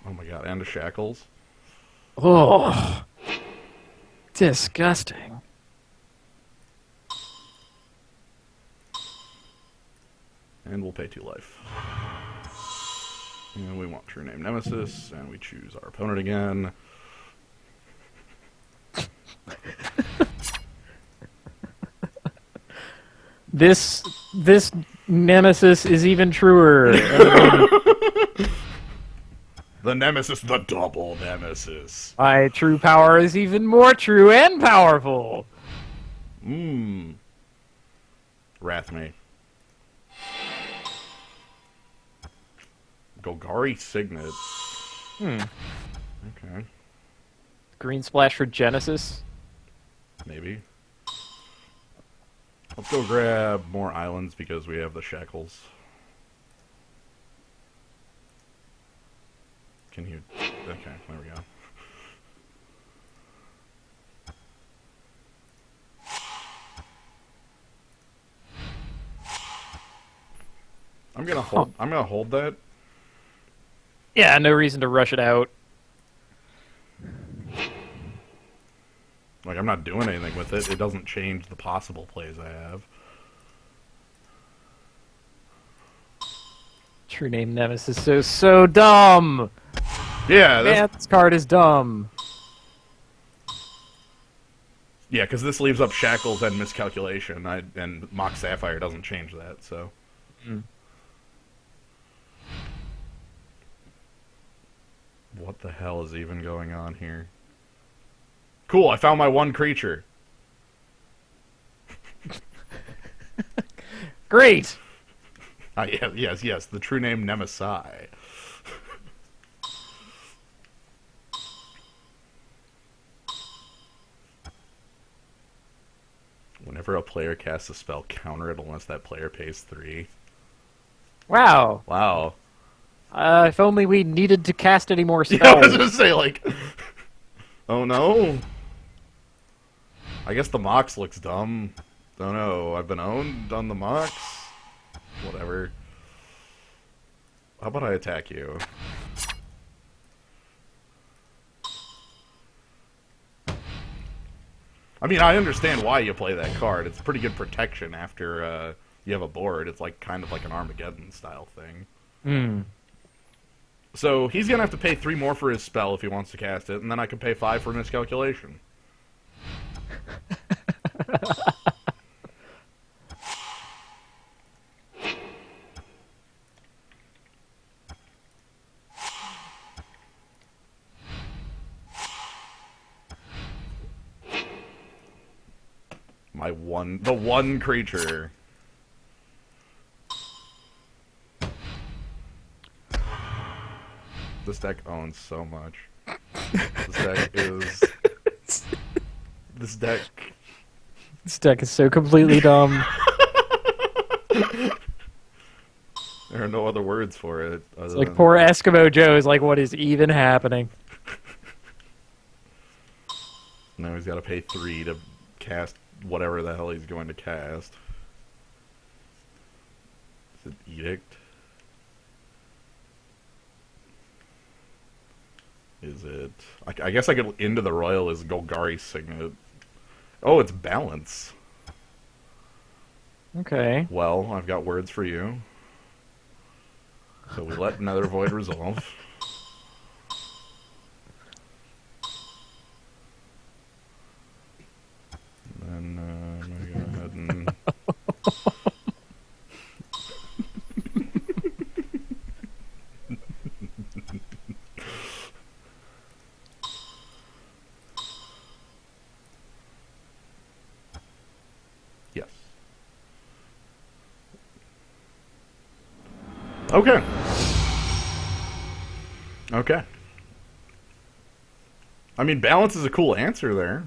Oh my god, and the shackles. Oh, disgusting. And we'll pay 2 life. And we want True Name Nemesis, and we choose our opponent again. This nemesis is even truer. The Nemesis, the double Nemesis. My true power is even more true and powerful. Wrathme. Golgari Signet. Okay, Green splash for Genesis. maybe. Let's go grab more islands because we have the shackles. Can you... Okay, there we go. I'm gonna hold that. Yeah, no reason to rush it out. Like, I'm not doing anything with it. It doesn't change the possible plays I have. True Name Nemesis is so dumb. Yeah, Man, this card is dumb. yeah, because this leaves up Shackles and Miscalculation, and Mock Sapphire doesn't change that, so... What the hell is even going on here? Cool, I found my one creature. Great. Yes, the true name Nemesai. Whenever a player casts a spell, counter it unless that player pays 3. Wow. Wow. If only we needed to cast any more spells. Yeah, I was gonna say, like... Oh no. I guess the Mox looks dumb. Don't know. I've been owned on the Mox. Whatever. How about I attack you? I mean, I understand why you play that card. It's pretty good protection after you have a board. It's like kind of like an Armageddon style thing. Hmm. So he's gonna have to pay 3 more for his spell if he wants to cast it, and then I can pay 5 for Miscalculation. The one creature. This deck owns so much. This deck This deck is so completely dumb. There are no other words for it. It's like poor Eskimo Joe is like, what is even happening? Now he's got to pay 3 to cast whatever the hell he's going to cast. Is it Edict? Is it... I guess I could Into the Royal as Golgari Signet. Oh, it's Balance. Okay. Well, I've got words for you. So we let Nether Void resolve. And then I'm going to go ahead and... Yes. Okay. Okay. I mean, Balance is a cool answer there.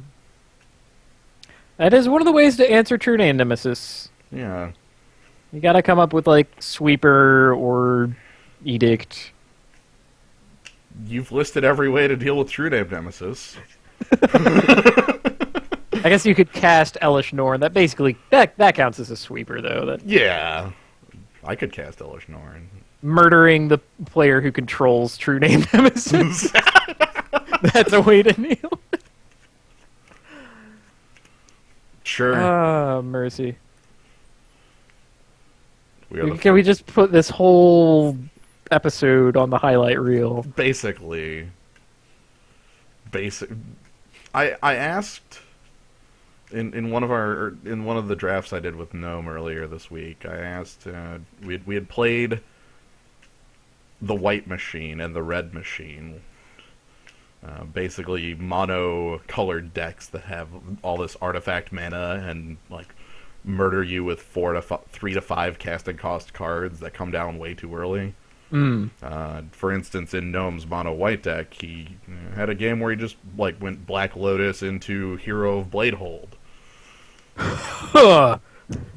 That is one of the ways to answer True Name Nemesis. Yeah. You gotta come up with, like, Sweeper or Edict. You've listed every way to deal with True Name Nemesis. I guess you could cast Elish Norn. That basically... That counts as a Sweeper, though. That Yeah. I could cast Elish Norn. murdering the player who controls True Name Nemesis. That's a way to kneel. Sure. Ah, mercy. Can we just put this whole episode on the highlight reel? Basically. I asked in one of the drafts I did with Gnome earlier this week. I asked we had played the White Machine and the Red Machine. Basically mono-colored decks that have all this artifact mana and like murder you with 3 to 5 casting cost cards that come down way too early. For instance, in Gnome's mono-white deck, he had a game where he just like went Black Lotus into Hero of Bladehold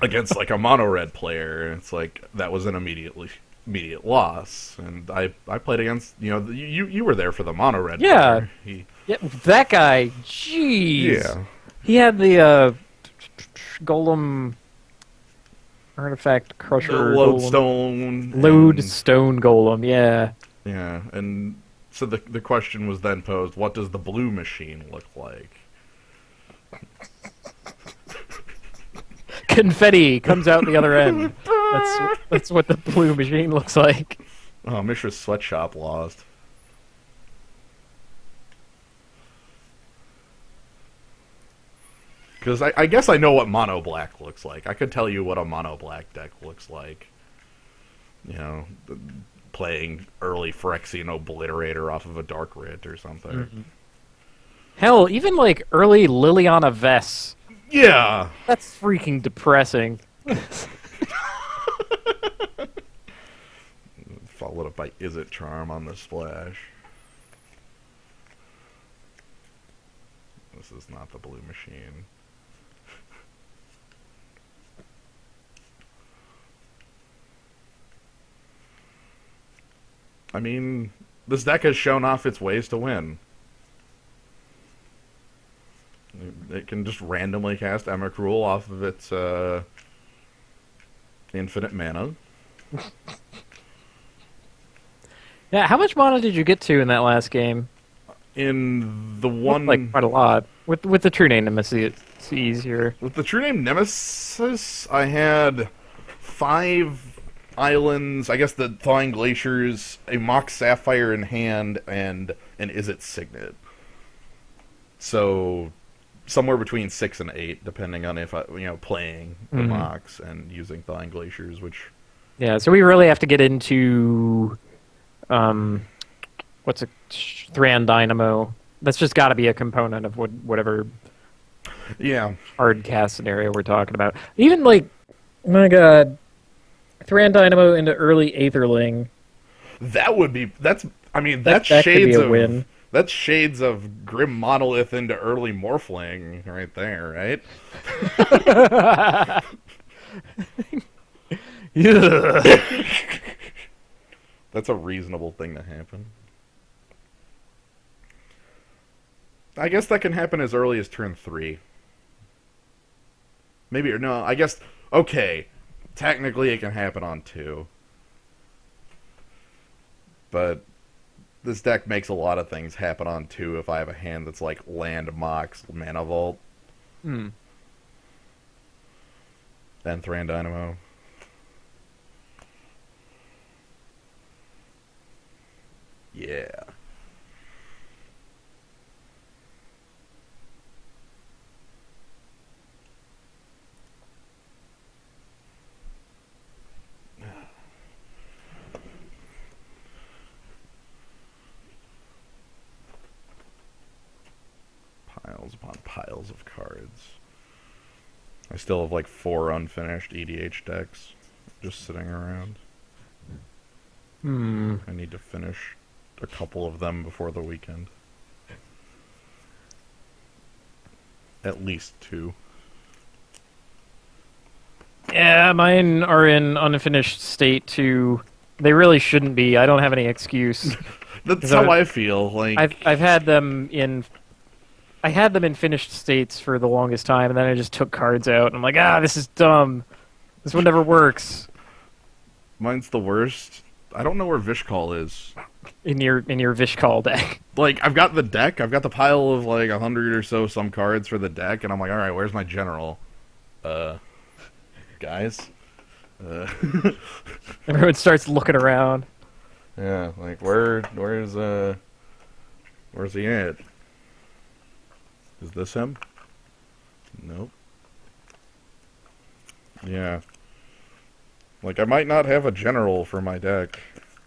against like a mono-red player. It's like that was an immediately immediate loss. And I played against, you were there for the mono red. Yeah. player. Yeah, that guy, jeez. Yeah. He had the golem artifact crusher. The lodestone. Lodestone golem, yeah. Yeah, and so the question was then posed, what does the blue machine look like? Confetti comes out the other end. That's what the blue machine looks like. Oh, Mishra's sweatshop lost. Because I guess I know what mono black looks like. I could tell you what a mono black deck looks like. Playing early Phyrexian Obliterator off of a Dark Writ or something. Mm-hmm. Hell, even like early Liliana Vess. Yeah! That's freaking depressing. Followed up by Izzet Charm on the splash. This is not the blue machine. I mean, this deck has shown off its ways to win. It can just randomly cast Emrakul off of its infinite mana. Yeah, how much mana did you get to in that last game? In the one... Like, quite a lot. With the True Name Nemesis, it's easier. With the True Name Nemesis, I had 5 islands, I guess the Thawing Glaciers, a Mox Sapphire in hand, and an Izzet Signet. So, somewhere between 6 and 8, depending on if I, playing the Mox and using Thawing Glaciers, which... Yeah, so we really have to get into... what's a Thran Dynamo? That's just got to be a component of whatever hard cast scenario we're talking about. Even like, my god, Thran Dynamo into early Aetherling. That would be that's that shades could be a of win. That's shades of Grim Monolith into early Morphling right there, right? Yeah. That's a reasonable thing to happen. I guess that can happen as early as turn 3. Maybe, or no, I guess, okay, technically it can happen on 2. But this deck makes a lot of things happen on 2 if I have a hand that's like Land, Mox, Mana Vault. And Thran Dynamo. Yeah. Piles upon piles of cards. I still have like 4 unfinished EDH decks just sitting around. I need to finish a couple of them before the weekend. At least 2. Yeah, mine are in unfinished state too. They really shouldn't be. I don't have any excuse. That's how I feel. Like I've had them in. I had them in finished states for the longest time, and then I just took cards out. And I'm like, this is dumb. This one never works. Mine's the worst. I don't know where Vishkal is. In your Vishkal deck. Like, I've got the deck. I've got the pile of like 100 or so some cards for the deck, and I'm like, all right, where's my general? Guys. Everyone starts looking around. Yeah, like where's he at? Is this him? Nope. Yeah. Like, I might not have a general for my deck.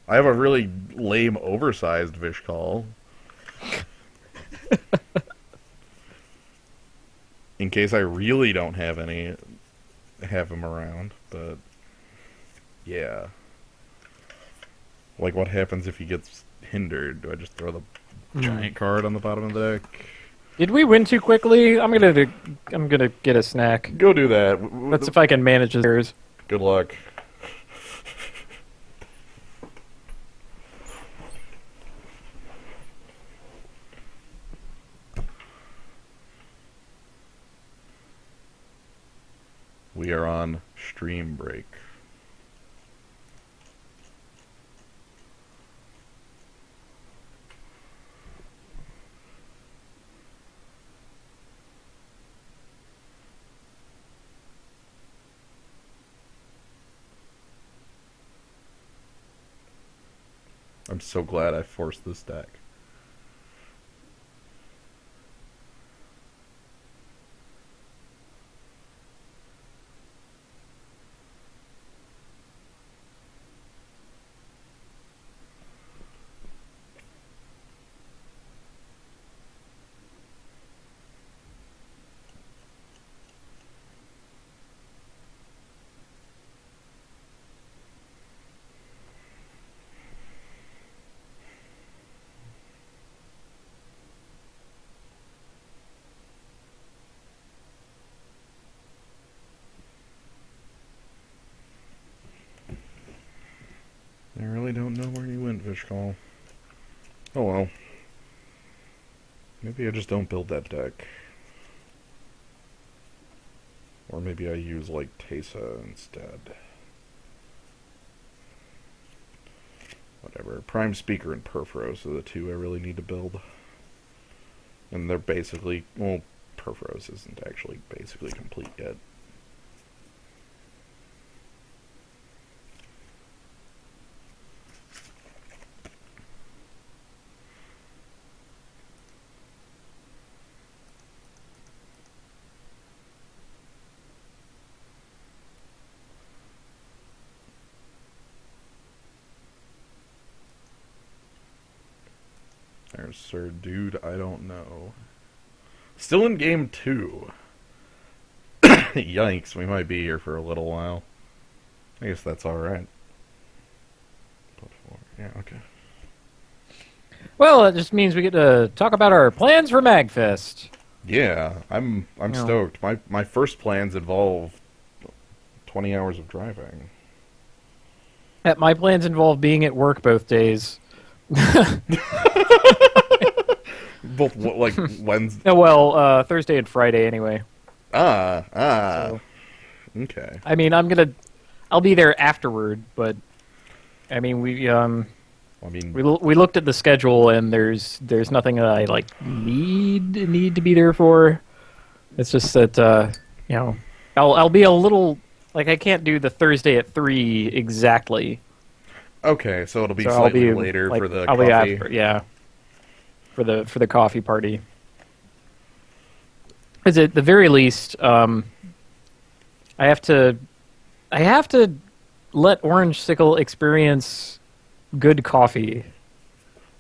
I have a really lame, oversized Vishkal. In case I really don't have him around, but... Yeah. Like, what happens if he gets hindered? Do I just throw the giant card on the bottom of the deck? Did we win too quickly? I'm gonna get a snack. Go do that. That's if I can manage theirs. Good luck. we are on stream break. I'm so glad I forced this deck. I really don't know where you went, Fishcall. Oh well. Maybe I just don't build that deck. Or maybe I use, like, Teysa instead. Whatever. Prime Speaker and Purphoros are the two I really need to build. And they're basically... Well, Purphoros isn't actually basically complete yet. There's Sir Dude, I don't know. Still in game 2. Yikes, we might be here for a little while. I guess that's alright. Yeah, okay. Well, it just means we get to talk about our plans for MagFest. Yeah, I'm stoked. My first plans involve 20 hours of driving. My plans involve being at work both days. Both like Wednesday. Oh, well, Thursday and Friday anyway. So, okay. I mean, I'll be there afterward, but I mean, we looked at the schedule and there's nothing that I like need to be there for. It's just that I'll be a little like I can't do the Thursday at 3 exactly. Okay, so it'll be slightly later for the I'll coffee. be after, yeah. For the coffee party. Because at the very least, I have to let Orange Sickle experience good coffee.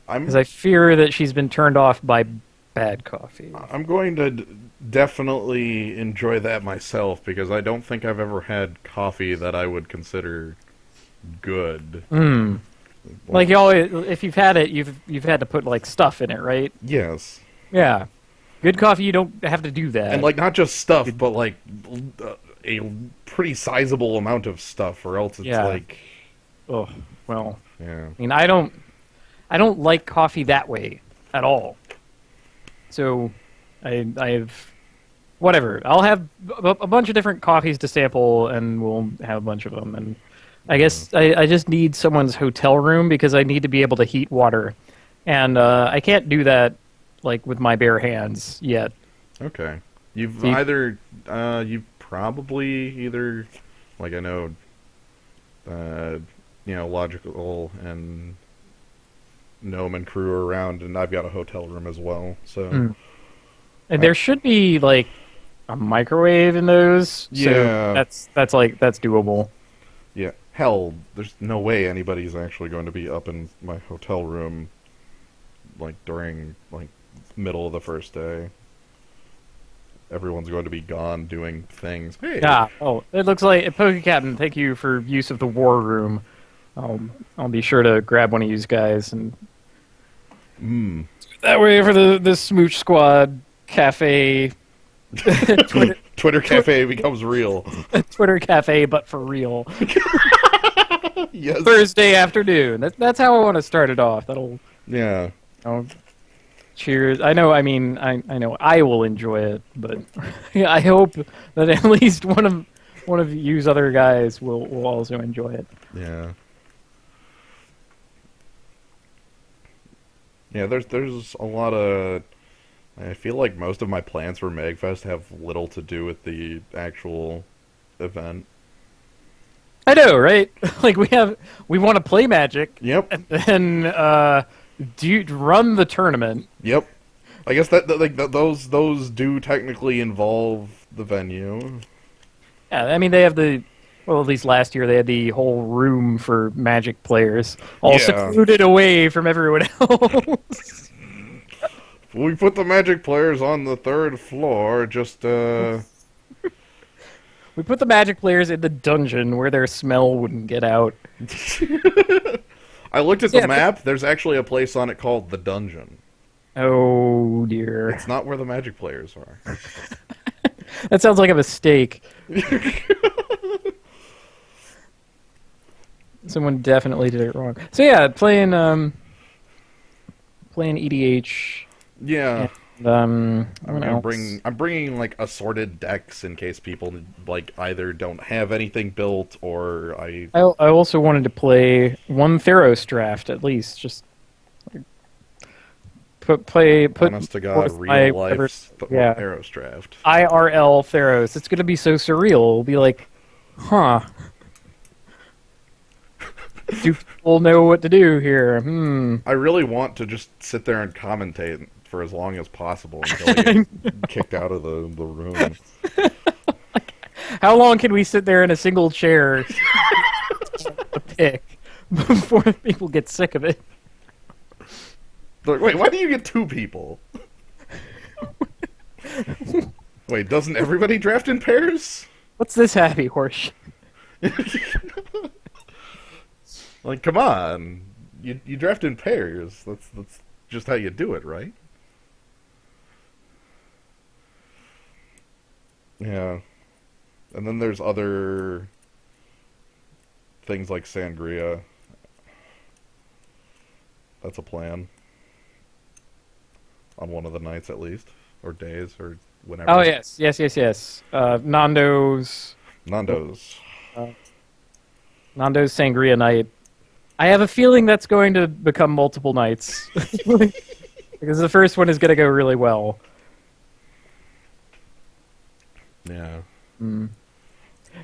Because I fear that she's been turned off by bad coffee. I'm going to definitely enjoy that myself because I don't think I've ever had coffee that I would consider good. Like you always, if you've had it, you've had to put like stuff in it, right? Yes. Yeah. Good coffee, you don't have to do that. And like not just stuff, but like a pretty sizable amount of stuff, or else it's like. Oh well. Yeah. I mean, I don't like coffee that way at all. So, I've whatever. I'll have a bunch of different coffees to sample, and we'll have a bunch of them. And I guess I just need someone's hotel room because I need to be able to heat water, and I can't do that like with my bare hands yet. Okay. You've probably either like I know Logical and Gnome and crew are around, and I've got a hotel room as well. So, and there should be like a microwave in those. Yeah, so that's doable. Yeah, hell, there's no way anybody's actually going to be up in my hotel room like during like middle of the first day. Everyone's going to be gone doing things. Hey. Yeah. Oh, it looks like Poke Captain. Thank you for use of the war room. I'll be sure to grab one of you guys and that way for the Smooch Squad cafe. Twitter cafe becomes real. Twitter cafe, but for real. Yes. Thursday afternoon. That's how I want to start it off. Yeah. Cheers. I know. I mean, I know I will enjoy it, but I hope that at least one one of you's other guys will also enjoy it. Yeah. Yeah, there's a lot of... I feel like most of my plans for MagFest have little to do with the actual event. I know, right? Like we want to play Magic, Yep. and then run the tournament. Yep. I guess those do technically involve the venue. Yeah, I mean they have well, at least last year they had the whole room for Magic players, all Yeah. secluded away from everyone else. We put the Magic players on the 3rd floor, just We put the Magic players in the dungeon where their smell wouldn't get out. I looked at the Yeah, map. There's actually a place on it called the Dungeon. Oh dear, It's not where the Magic players are. that sounds like a mistake. Someone definitely did it wrong. So yeah, playing EDH. Yeah. And, what I'm else? bringing like assorted decks in case people like either don't have anything built or I also wanted to play one Theros draft at least. Just put honest to God forth my real whatever- life yeah. Theros draft. IRL Theros. It's gonna be so surreal. It'll be like, huh? Do people know what to do here? I really want to just sit there and commentate for as long as possible until I get kicked out of the room. How long can we sit there in a single chair to pick before people get sick of it? They're like, wait, why do you get 2 people? Wait, doesn't everybody draft in pairs? What's this happy horse? Like, come on, you draft in pairs. That's just how you do it, right? Yeah, and then there's other things like Sangria. That's a plan. On one of the nights at least, or days, or whenever. Oh yes. Nando's Nando's. Sangria night. I have a feeling that's going to become multiple nights because the first one is going to go really well. Yeah.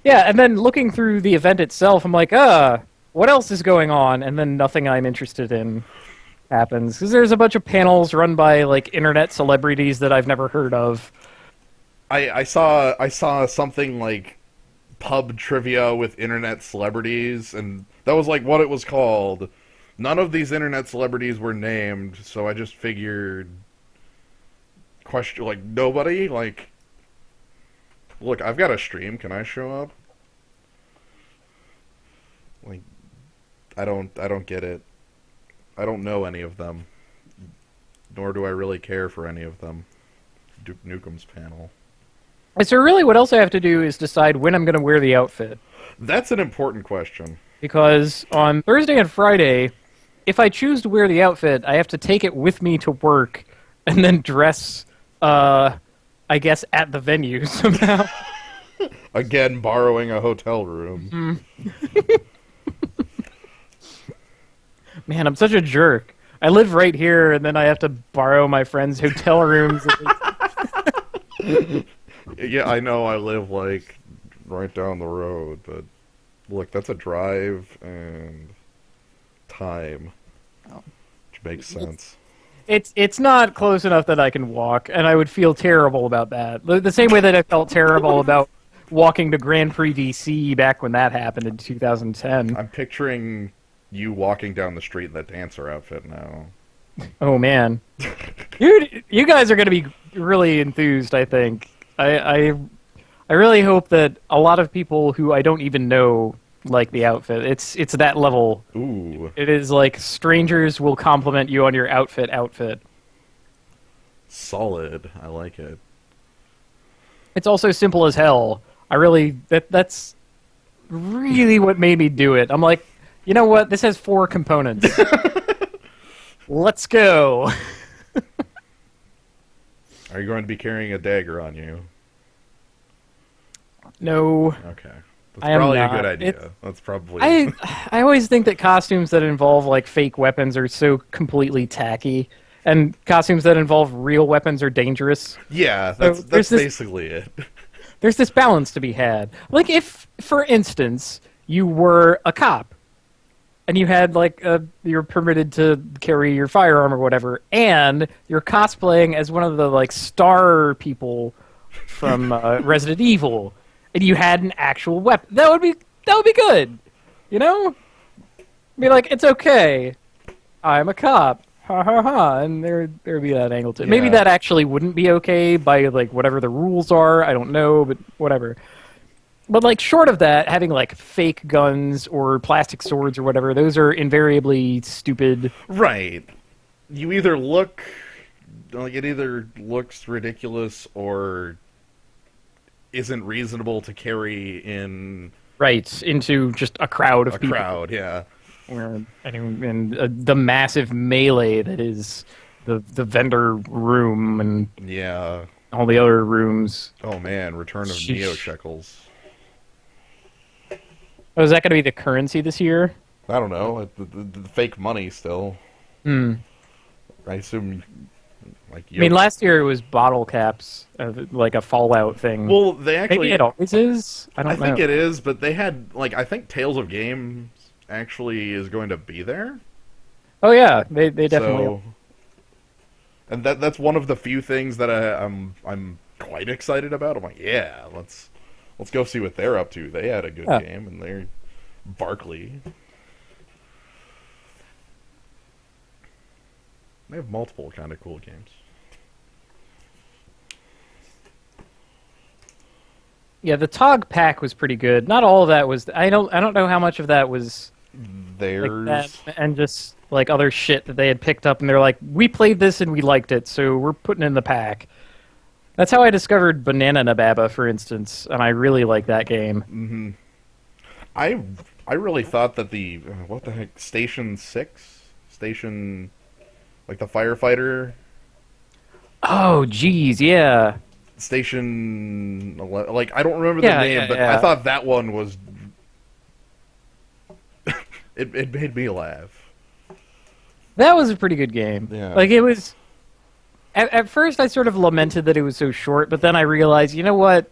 Yeah, and then looking through the event itself, I'm like, what else is going on? And then nothing I'm interested in happens because there's a bunch of panels run by like internet celebrities that I've never heard of. I saw something like pub trivia with internet celebrities, and that was like what it was called. None of these internet celebrities were named, so I just figured question like nobody like look, I've got a stream, can I show up? Like I don't get it. I don't know any of them. Nor do I really care for any of them. Duke Nukem's panel. So really what else I have to do is decide when I'm going to wear the outfit. That's an important question. Because on Thursday and Friday, if I choose to wear the outfit, I have to take it with me to work and then dress, I guess, at the venue somehow. Again, borrowing a hotel room. Man, I'm such a jerk. I live right here, and then I have to borrow my friend's hotel rooms. Yeah, I know I live, like, right down the road, but look, that's a drive and time. Which makes sense. It's not close enough that I can walk, and I would feel terrible about that. The same way that I felt terrible about walking to Grand Prix DC back when that happened in 2010. I'm picturing you walking down the street in that dancer outfit now. Oh man, you guys are going to be really enthused. I think I really hope that a lot of people who I don't even know like the outfit. It's that level. Ooh. It is like strangers will compliment you on your outfit. Solid. I like it. It's also simple as hell. That's really what made me do it. I'm like, you know what? This has 4 components. Let's go. Are you going to be carrying a dagger on you? No, Okay. That's I am probably a not. good idea. That's probably... I always think that costumes that involve like fake weapons are so completely tacky, and costumes that involve real weapons are dangerous. Yeah, So that's basically it. there's this balance to be had. Like if, for instance, you were a cop and you had like you're permitted to carry your firearm or whatever, and you're cosplaying as one of the like star people from Resident Evil, and you had an actual weapon, that would be good, you know? Be like, it's okay, I'm a cop, ha ha ha, and there'd be that angle too. Maybe Yeah. that actually wouldn't be okay by like whatever the rules are. I don't know, but whatever. But like short of that, having like fake guns or plastic swords or whatever, those are invariably stupid. Right. You either look... Like, it either looks ridiculous or isn't reasonable to carry in Right, into just a crowd of a people. crowd, yeah. And the massive melee that is the vendor room and Yeah. all the other rooms. Oh man, Return of Sheesh. Neo Shekels. Oh, is that going to be the currency this year? I don't know. The fake money still. Hmm. I assume, like, I mean, last year it was bottle caps, like a Fallout thing. well, they actually. Maybe it always is. I don't I know. think it is, but they had like I think Tales of Games actually is going to be there. Oh yeah, they definitely. So, and that's one of the few things that I'm quite excited about. I'm like, yeah, let's go see what they're up to. They had a good Yeah. game, and they're Barkley. They have multiple kind of cool games. Yeah, the Tog pack was pretty good. Not all of that was. I don't know how much of that was like Theirs. that, and just like other shit that they had picked up, and they're like, we played this and we liked it, so we're putting it in the pack. That's how I discovered Banana Nababa, for instance, and I really like that game. I really thought that the what the heck, Station 6, Station, like the firefighter Oh, geez, yeah. Station 11, like I don't remember Yeah, the name, yeah, but yeah. I thought that one was it made me laugh. That was a pretty good game. Yeah. Like, it was... At first, I sort of lamented that it was so short, but then I realized, you know what?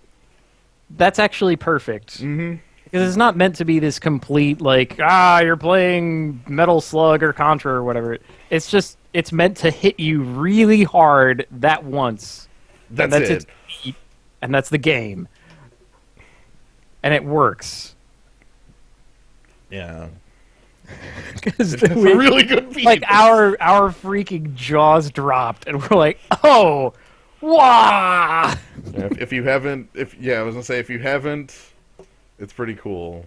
That's actually perfect. Mm-hmm. Because it's not meant to be this complete, like, you're playing Metal Slug or Contra or whatever. It's just, it's meant to hit you really hard that once. That's And it. its beat, and that's the game. And it works. Yeah. Because It's a really good beat. like our freaking jaws dropped, and we're like, oh, wow. Yeah, if you haven't, I was gonna say if you haven't, it's pretty cool.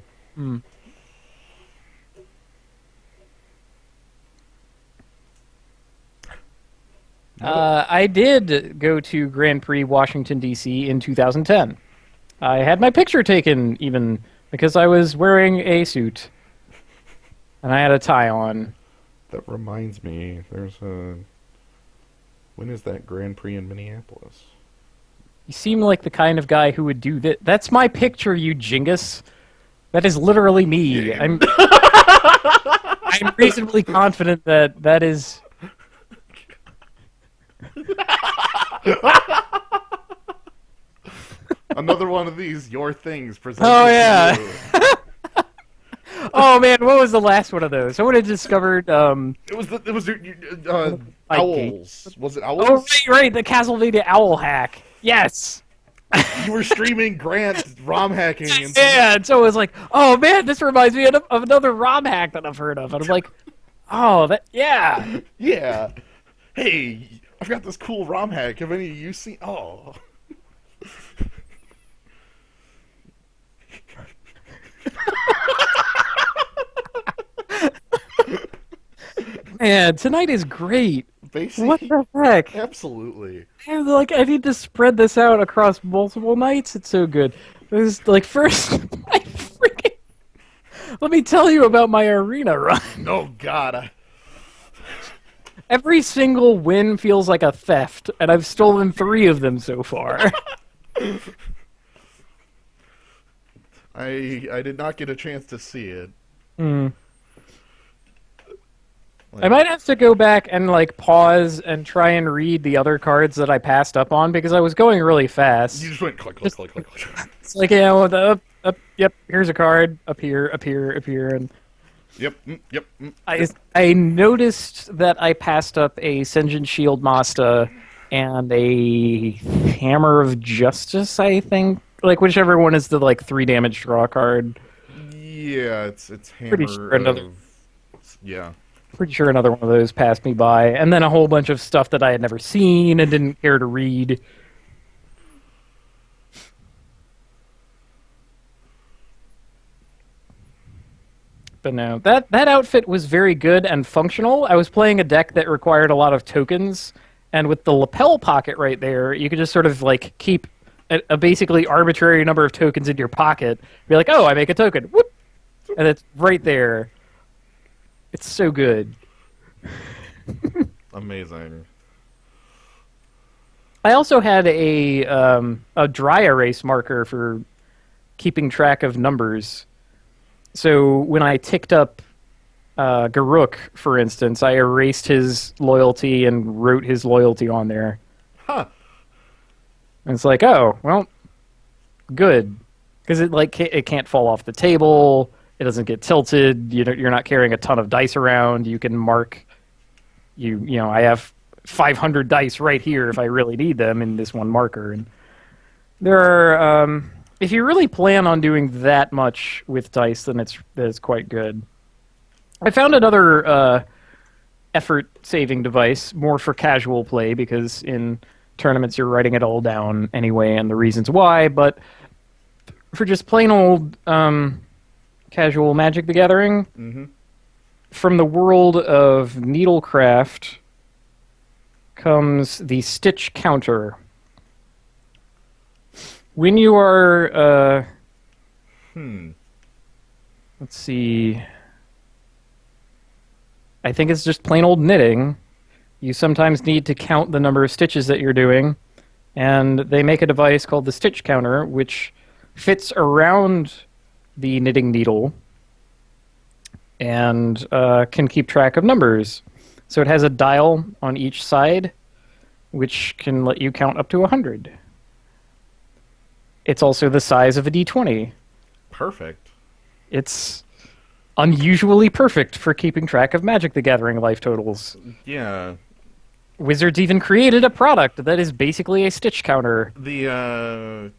I did go to Grand Prix Washington, D.C. in 2010. I had my picture taken, even, because I was wearing a suit. And I had a tie on. That reminds me, when is that Grand Prix in Minneapolis? You seem like the kind of guy who would do that. That's my picture, you jingus. That is literally me. Yeah. I'm reasonably confident that that is... Another one of these your things presented. Oh, to yeah. you. Oh, man, what was the last one of those? Someone had discovered... It was owls. Was it owls? Oh, right, the Castlevania owl hack. Yes. You were streaming Grant ROM hacking. And Yeah, and so it was like, oh man, this reminds me of another ROM hack that I've heard of. And I'm like, oh, yeah. Yeah. Hey, I've got this cool ROM hack. Have any of you seen? Oh. Man, tonight is great. Basically, What the heck? absolutely. I need to spread this out across multiple nights. It's so good. This like first, I freaking. Let me tell you about my arena run. Oh God. Every single win feels like a theft, and I've stolen 3 of them so far. I did not get a chance to see it. Hmm. I Like, might have to go back and like pause and try and read the other cards that I passed up on because I was going really you fast. just went click, click, Just click, click, click. it's like the yep, here's a card up here, up here, up here, and Yep, yep, I yep. I noticed that I passed up a Senjin Shield Masta and a Hammer of Justice. I think like whichever one is the like 3 damage draw card. Yeah, it's Pretty hammer sure another of yeah. Pretty sure another one of those passed me by, and then a whole bunch of stuff that I had never seen and didn't care to read. But no, that outfit was very good and functional. I was playing a deck that required a lot of tokens, and with the lapel pocket right there, you could just sort of like keep a basically arbitrary number of tokens in your pocket. Be like, oh, I make a token, whoop, and it's right there. It's so good. Amazing. I also had a dry erase marker for keeping track of numbers. So when I ticked up Garuk, for instance, I erased his loyalty and wrote his loyalty on there. Huh. And it's like, oh, well, good, because it can't fall off the table. It doesn't get tilted. You're not carrying a ton of dice around. You can mark. I have 500 dice right here if I really need them in this one marker. And there are, if you really plan on doing that much with dice, then it's quite good. I found another effort-saving device, more for casual play, because in tournaments you're writing it all down anyway and the reasons why. But for just plain old casual Magic the Gathering, Mm-hmm. from the world of Needlecraft comes the Stitch Counter. When you are, let's see, I think it's just plain old knitting. You sometimes need to count the number of stitches that you're doing, and they make a device called the Stitch Counter, which fits around the knitting needle and can keep track of numbers. So it has a dial on each side, which can let you count up to 100. It's also the size of a d20. Perfect. It's unusually perfect for keeping track of Magic the Gathering life totals. Yeah. Wizards even created a product that is basically a Stitch Counter. The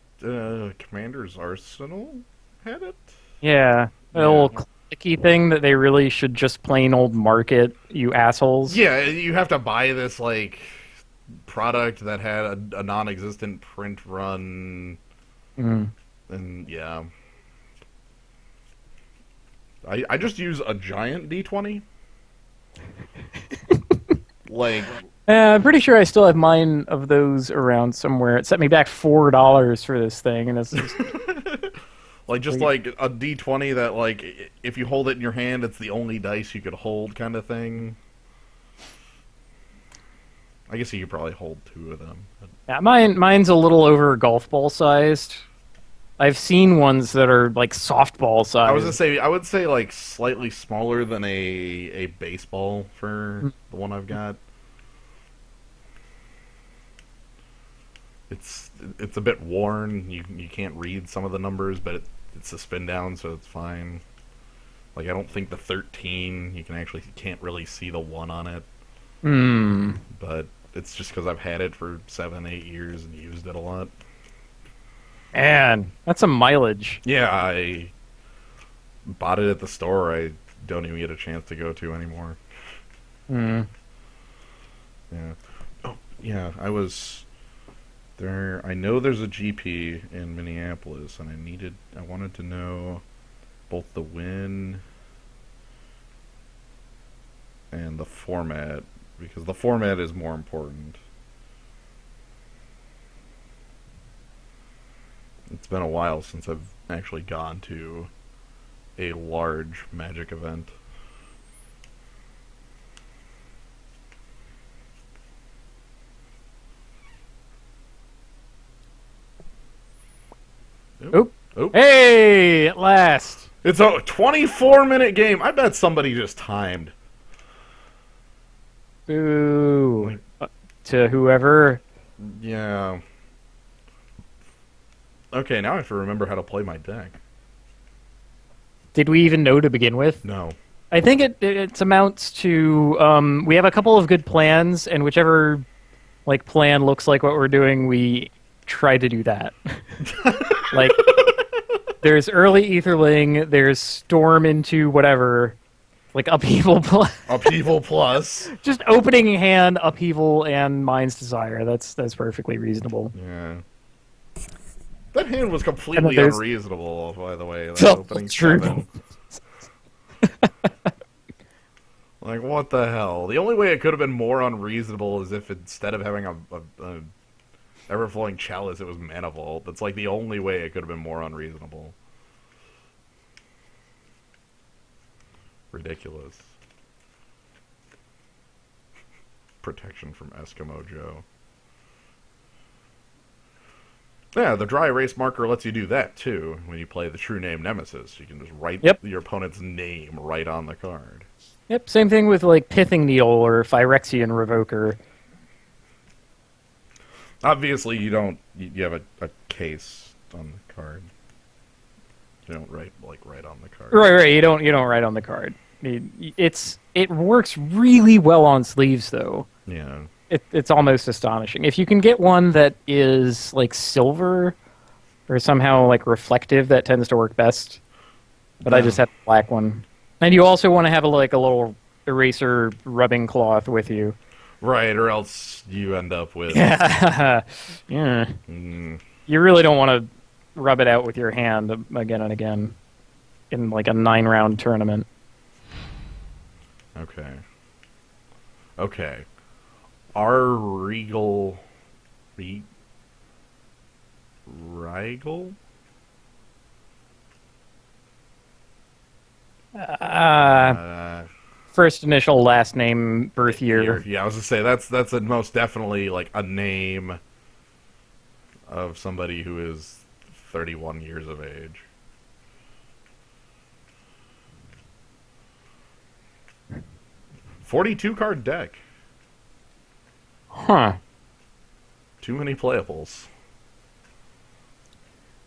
Commander's Arsenal had it? Yeah, a Yeah. little clicky thing that they really should just plain old market, you assholes. Yeah, you have to buy this like product that had a non-existent print run, and yeah, I just use a giant D20. Like, I'm pretty sure I still have mine of those around somewhere. It set me back $4 for this thing, and it's just like just like a D20 that like if you hold it in your hand, it's the only dice you could hold, kind of thing. I guess you could probably hold two of them. yeah, mine's a little over golf ball sized. I've seen ones that are like softball sized. I was gonna say I would say like slightly smaller than a baseball for the one I've got. It's a bit worn. You can't read some of the numbers, but it's a spin down, so it's fine. Like I don't think the 13 you can't really see the 1 on it. But it's just because I've had it for 7-8 years and used it a lot. Man, that's some mileage. Yeah, I bought it at the store. I don't even get a chance to go to anymore. Hmm. Yeah. Oh, yeah. I was there. I know there's a GP in Minneapolis, and I wanted to know both the win and the format, because the format is more important. It's been a while since I've actually gone to a large Magic event. Oop. Oh, Hey, at last. it's a 24-minute game. I bet somebody just timed. Boo. To whoever. Yeah. Okay, now I have to remember how to play my deck. Did we even know to begin with? No. I think it amounts to we have a couple of good plans, and whichever like plan looks like what we're doing, we try to do that. Like there's early Etherling, there's storm into whatever, like upheaval, Upheaval plus. just opening hand, upheaval, and mind's desire. That's perfectly reasonable. Yeah. That hand was completely there's- unreasonable, by the way. That Oh, opening true. 7. Like, what the hell? The only way it could have been more unreasonable is if instead of having a ever-flowing chalice, it was Mana Vault. That's like the only way it could have been more unreasonable. Ridiculous. Protection from Eskimo Joe. Yeah, the dry erase marker lets you do that, too, when you play the True Name Nemesis. You can just write Yep. your opponent's name right on the card. Yep, same thing with like Pithing Needle or Phyrexian Revoker. Obviously, you don't. You have a case on the card. You don't write right on the card. Right. You don't write on the card. It works really well on sleeves though. Yeah. It's almost astonishing. If you can get one that is like silver or somehow like reflective, that tends to work best. But I Yeah. just have the black one. And you also want to have a little eraser rubbing cloth with you. Right, or else you end up with. Yeah. Yeah. Mm, You really don't want to rub it out with your hand again and again in like a 9-round tournament. okay. Okay. Our Regal. Rigel? First initial, last name, birth year. Yeah, I was gonna say that's a most definitely like a name of somebody who is 31 years of age. $42 card deck. Huh. Too many playables.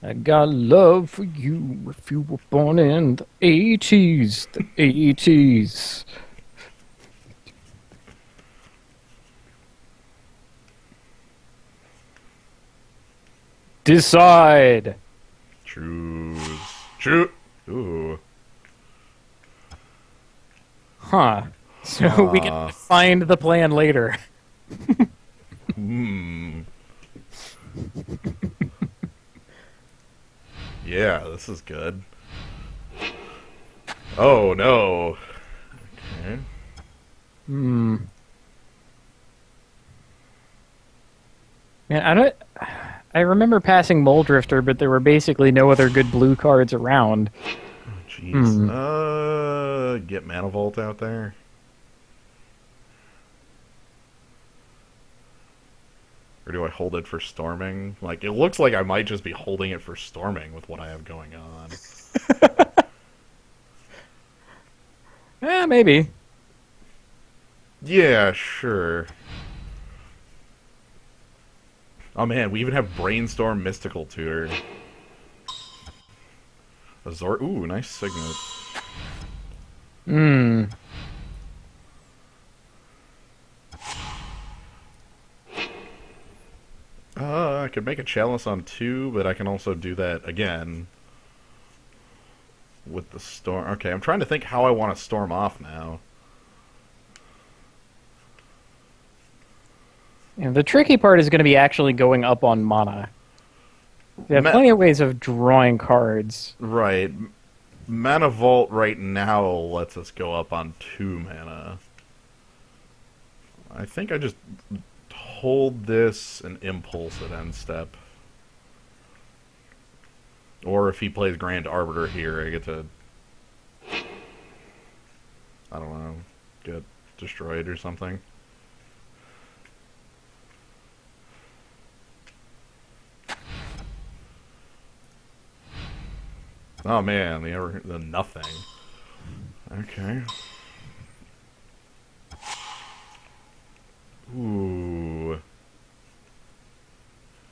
I got love for you if you were born in the 80s. The 80s. Decide. Choose. Choose. Ooh. Huh. So we can find the plan later. Hmm. Yeah, this is good. Oh no. Okay. Hmm. Man, I remember passing Moldrifter, but there were basically no other good blue cards around. Jeez. Get Mana Vault out there. Or do I hold it for storming? Like, it looks like I might just be holding it for storming with what I have going on. Maybe. Yeah, sure. Oh man, we even have Brainstorm Mystical Tutor. Azor. Ooh, nice Signet. Hmm. I could make a Chalice on 2, but I can also do that again with the Storm. Okay, I'm trying to think how I want to Storm off now. And the tricky part is going to be actually going up on mana. You have Ma- plenty of ways of drawing cards. Right. Mana Vault right now lets us go up on 2 mana. I think I just hold this and impulse at end step. Or if he plays Grand Arbiter here, I get to, I don't know, get destroyed or something. Oh man, the nothing. Okay. Ooh.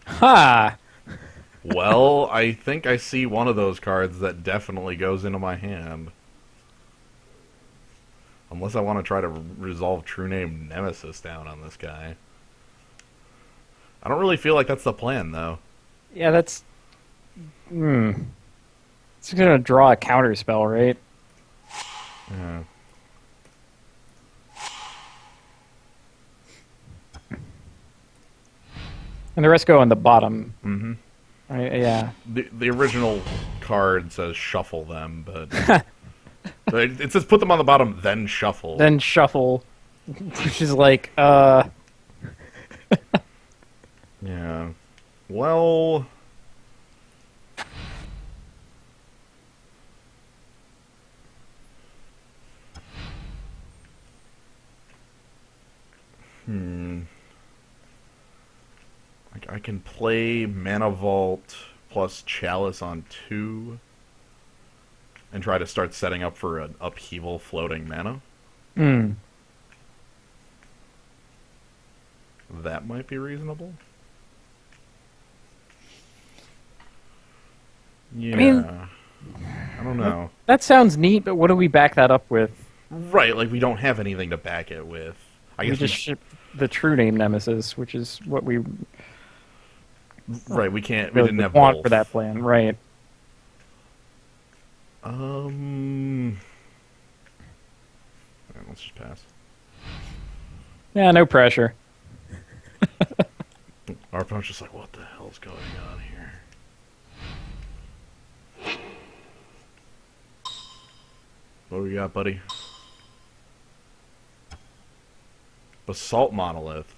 Ha! Well, I think I see one of those cards that definitely goes into my hand. Unless I want to try to resolve True Name Nemesis down on this guy. I don't really feel like that's the plan, though. Yeah, that's... It's gonna draw a counter spell, right? Yeah. And the rest go on the bottom. Mm-hmm. Yeah. The original card says shuffle them, but... it says put them on the bottom, then shuffle. Then shuffle, which is like, Yeah. Well... I can play Mana Vault plus Chalice on 2 and try to start setting up for an upheaval floating mana. That might be reasonable. Yeah. I don't know. That sounds neat, but what do we back that up with? Right, like we don't have anything to back it with. I We guess just ship the True Name Nemesis, which is what we right, we can't. We really didn't have want both. for that plan, right? Alright, let's just pass. Yeah, no pressure. Our opponent's just like, what the hell's going on here? What do we got, buddy? Basalt Monolith.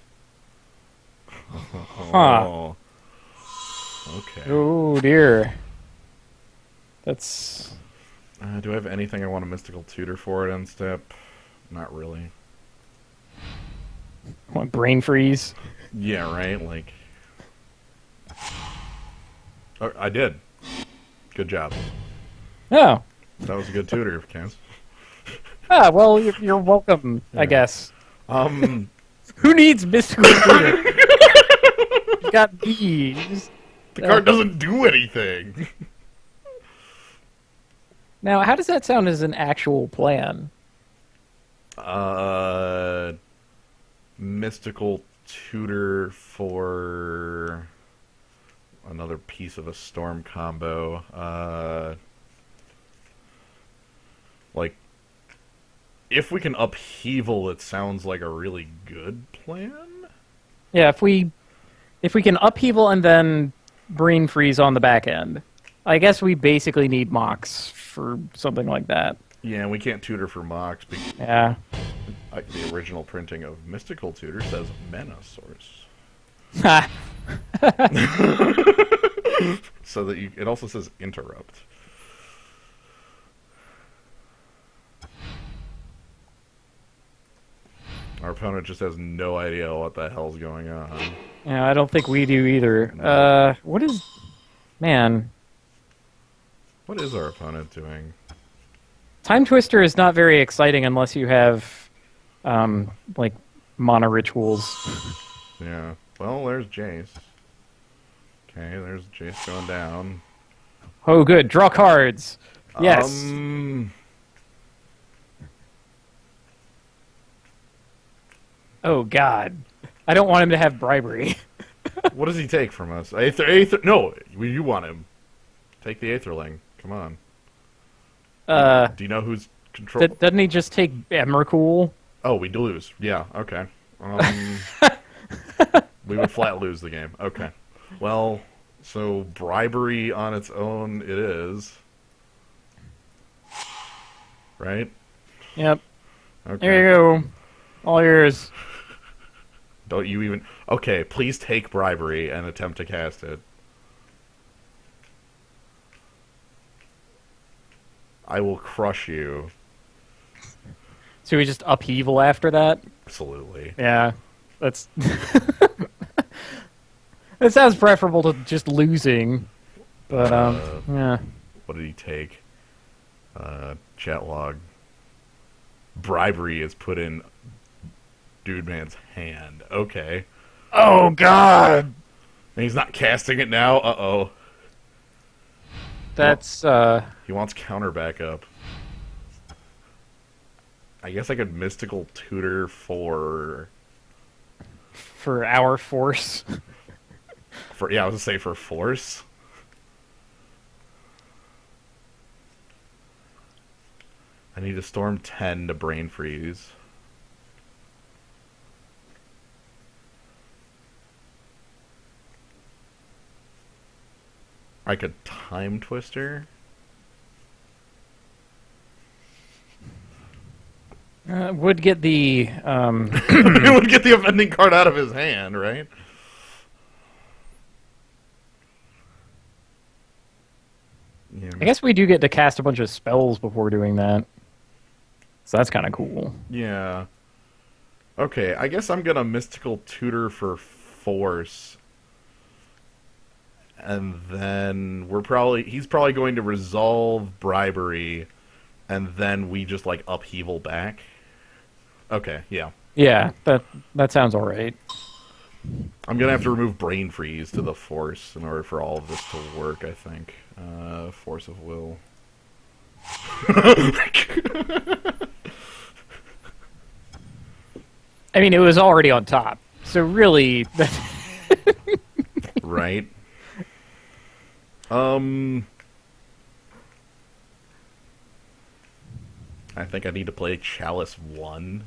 Oh. Okay. Oh dear. That's Do I have anything I want a Mystical Tutor for at end step? Not really. what, brain freeze. Yeah, right? Like... Oh, I did. Good job. Oh. That was a good tutor, Cans. Ah, well, you're welcome, I guess. Who needs mystical tutor? You got me. You just- The card doesn't do anything! Now, how does that sound as an actual plan? Mystical Tutor for another piece of a storm combo. Like, if we can upheaval, it sounds like a really good plan? Yeah, if we can upheaval and then brain freeze on the back end, I guess we basically need Mox for something like that. Yeah, we can't tutor for Mox because Yeah. the original printing of Mystical Tutor says Mana Source. Ha. So that it also says Interrupt. Our opponent just has no idea what the hell's going on. Yeah, I don't think we do either. What is... Man. What is our opponent doing? Time Twister is not very exciting unless you have, like, mana rituals. Yeah. Well, there's Jace. Okay, there's Jace going down. Oh, good. Draw cards. Yes. Oh, God. I don't want him to have bribery. What does he take from us? Aether. No, you want him. Take the Aetherling. Come on. Do you know who's control? Doesn't he just take Emrakul? Oh, we lose. Yeah. Okay. We would flat lose the game. Okay. Well, so bribery on its own, it is. Right. Yep. Okay. There you go. All yours. Don't you even... Okay, please take bribery and attempt to cast it. I will crush you. So we just upheaval after that? Absolutely. Yeah. That's... It sounds preferable to just losing. But, yeah. What did he take? Chat log. Bribery is put in Dude Man's hand. Okay. Oh God, And he's not casting it now? Uh-oh. that's He wants counter backup. I guess I could Mystical Tutor for... for our force. Yeah, I was gonna say for force. I need a Storm 10 to Brain Freeze. I could Time Twister. Would get the It would get the offending card out of his hand, right? Yeah. I guess we do get to cast a bunch of spells before doing that. So that's kind of cool. Yeah. Okay, I guess I'm gonna Mystical Tutor for force. And then he's probably going to resolve Bribery, and then we just like upheaval back. Okay, yeah. Yeah, that sounds all right. I'm gonna have to remove Brain Freeze to the force in order for all of this to work, I think. Force of Will. I mean, it was already on top, so really, Right. I think I need to play Chalice 1.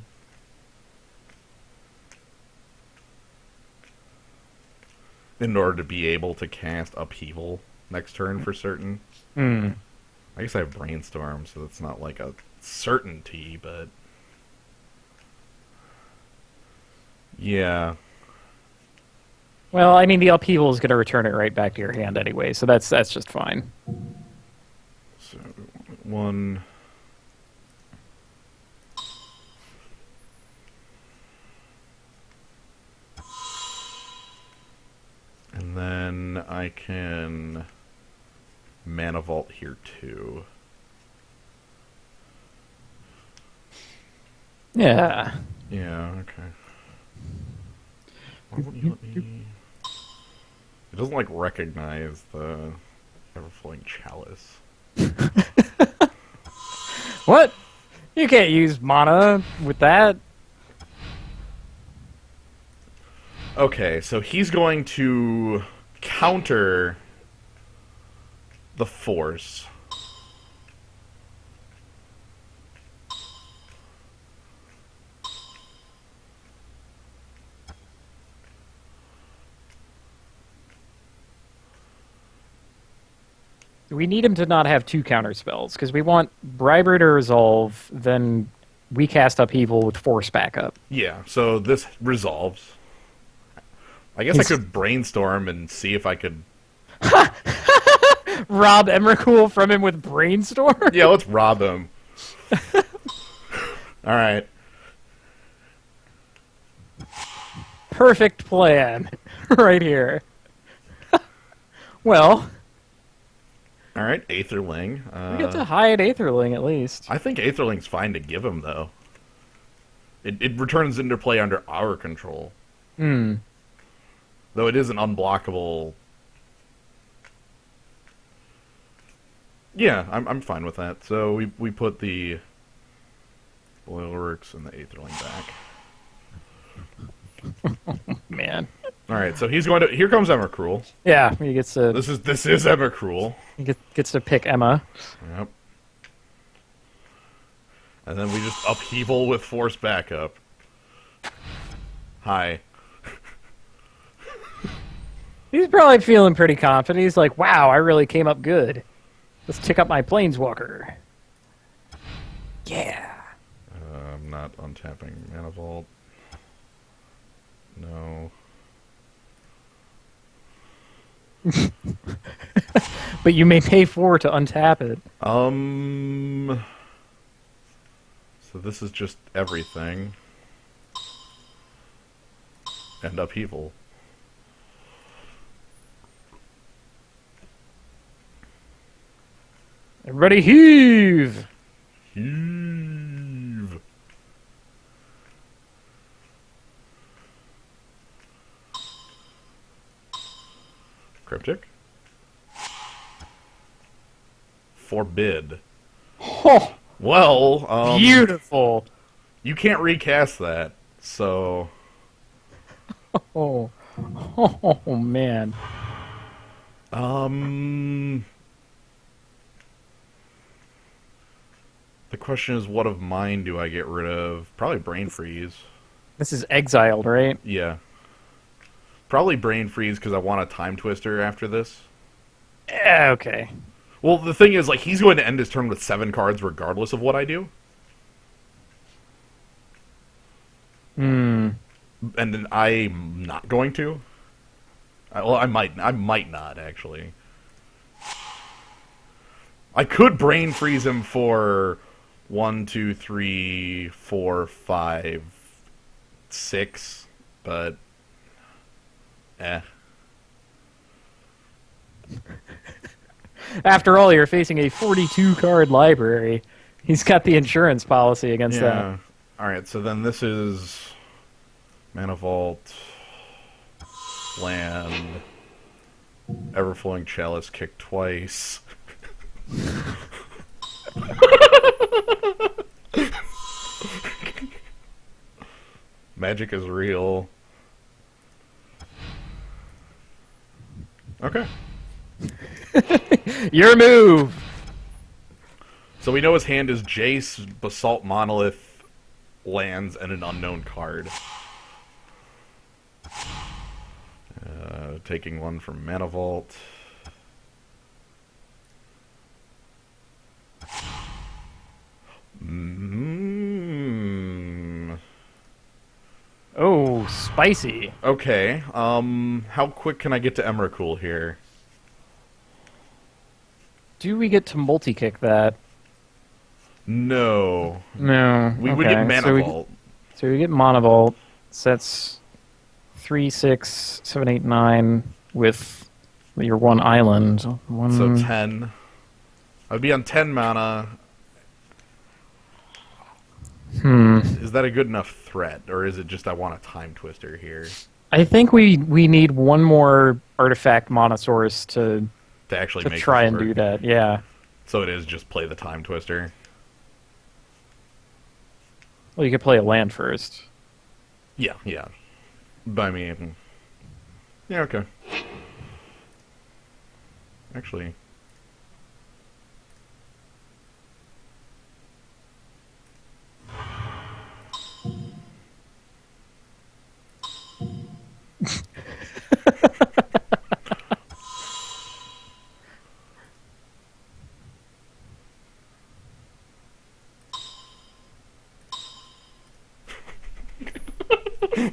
In order to be able to cast Upheaval next turn for certain. Hmm. I guess I have Brainstorm, so it's not like a certainty, but... Yeah. Well, I mean, the upheaval is going to return it right back to your hand anyway, so that's just fine. So, 1... And then I can Mana Vault here too. Yeah. Yeah, okay. Why wouldn't you let me... It doesn't, like, recognize the Everflowing Chalice. What? You can't use mana with that. Okay, so he's going to counter the force. We need him to not have two counter spells, because we want Bribery to resolve, then we cast Upheaval with Force backup. Yeah, so this resolves. I guess I could Brainstorm and see if I could... Rob Emrakul from him with Brainstorm? Yeah, let's rob him. Alright. Perfect plan. Right here. Well... Alright, Aetherling. We get to hide Aetherling, at least. I think Aetherling's fine to give him, though. It returns into play under our control. Hmm. Though it is an unblockable... Yeah, I'm fine with that. So we put the Boilworks and the Aetherling back. Man. Alright, so he's going to... Here comes Emrakul. Yeah, he gets to This is Emrakul. gets to pick Emma. Yep. And then we just upheaval with force backup. Hi. He's probably feeling pretty confident. He's like, wow, I really came up good. Let's tick up my Planeswalker. Yeah. I'm not untapping Mana Vault. No. But you may pay 4 to untap it. So this is just everything. And upheaval. Everybody heave! Heave. Cryptic. Forbid. Oh, Well, beautiful! you can't recast that, so... Oh, oh man. The question is, what of mine do I get rid of? Probably Brain Freeze. This is Exiled, right? Yeah. Probably Brain Freeze because I want a Time Twister after this. Yeah, okay. Well, the thing is, like, he's going to end his turn with 7 cards regardless of what I do. Hmm. And then I'm not going to. Well, I might not, actually. I could Brain Freeze him for 1, 2, 3, 4, 5, 6, but... After all, you're facing a 42-card library. He's got the insurance policy against that. Yeah. Alright, so then this is... Mana Vault... Land... Everflowing Chalice, kick twice... Magic is real. Okay. Your move! So we know his hand is Jace, Basalt Monolith, lands, and an unknown card. Taking one from Mana Vault. Oh, spicy. Okay, how quick can I get to Emrakul here? Do we get to multi-kick that? No. No. We would get Mana Vault. So we get Mana Vault. So that's 3, 6, 7, 8, 9 with your one island. So 10. I'd be on 10 mana. Is that a good enough threat, or is it just I want a Time Twister here? I think we need one more artifact mana source to To make try this and work. do that. Yeah. So it is just play the Time Twister. Well, you could play a land first. Yeah, yeah. But I mean, yeah, okay. Actually,